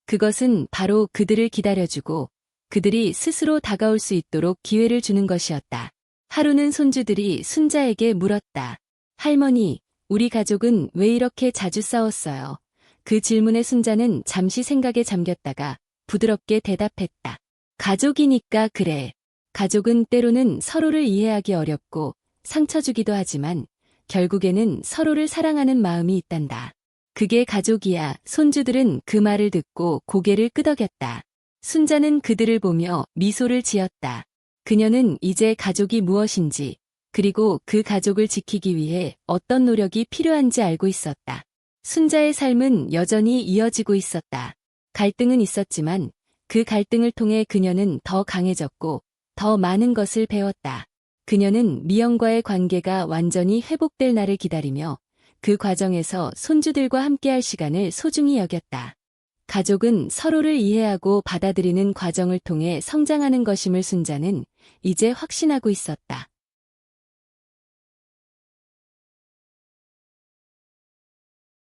그것은 바로 그들을 기다려주고 그들이 스스로 다가올 수 있도록 기회를 주는 것이었다. 하루는 손주들이 순자에게 물었다. 할머니, 우리 가족은 왜 이렇게 자주 싸웠어요? 그 질문에 순자는 잠시 생각에 잠겼다가 부드럽게 대답했다. 가족이니까 그래. 가족은 때로는 서로를 이해하기 어렵고 상처 주기도 하지만 결국에는 서로를 사랑하는 마음이 있단다. 그게 가족이야. 손주들은 그 말을 듣고 고개를 끄덕였다. 순자는 그들을 보며 미소를 지었다. 그녀는 이제 가족이 무엇인지, 그리고 그 가족을 지키기 위해 어떤 노력이 필요한지 알고 있었다. 순자의 삶은 여전히 이어지고 있었다. 갈등은 있었지만 그 갈등을 통해 그녀는 더 강해졌고 더 많은 것을 배웠다. 그녀는 미영과의 관계가 완전히 회복될 날을 기다리며 그 과정에서 손주들과 함께할 시간을 소중히 여겼다. 가족은 서로를 이해하고 받아들이는 과정을 통해 성장하는 것임을 순자는 이제 확신하고 있었다.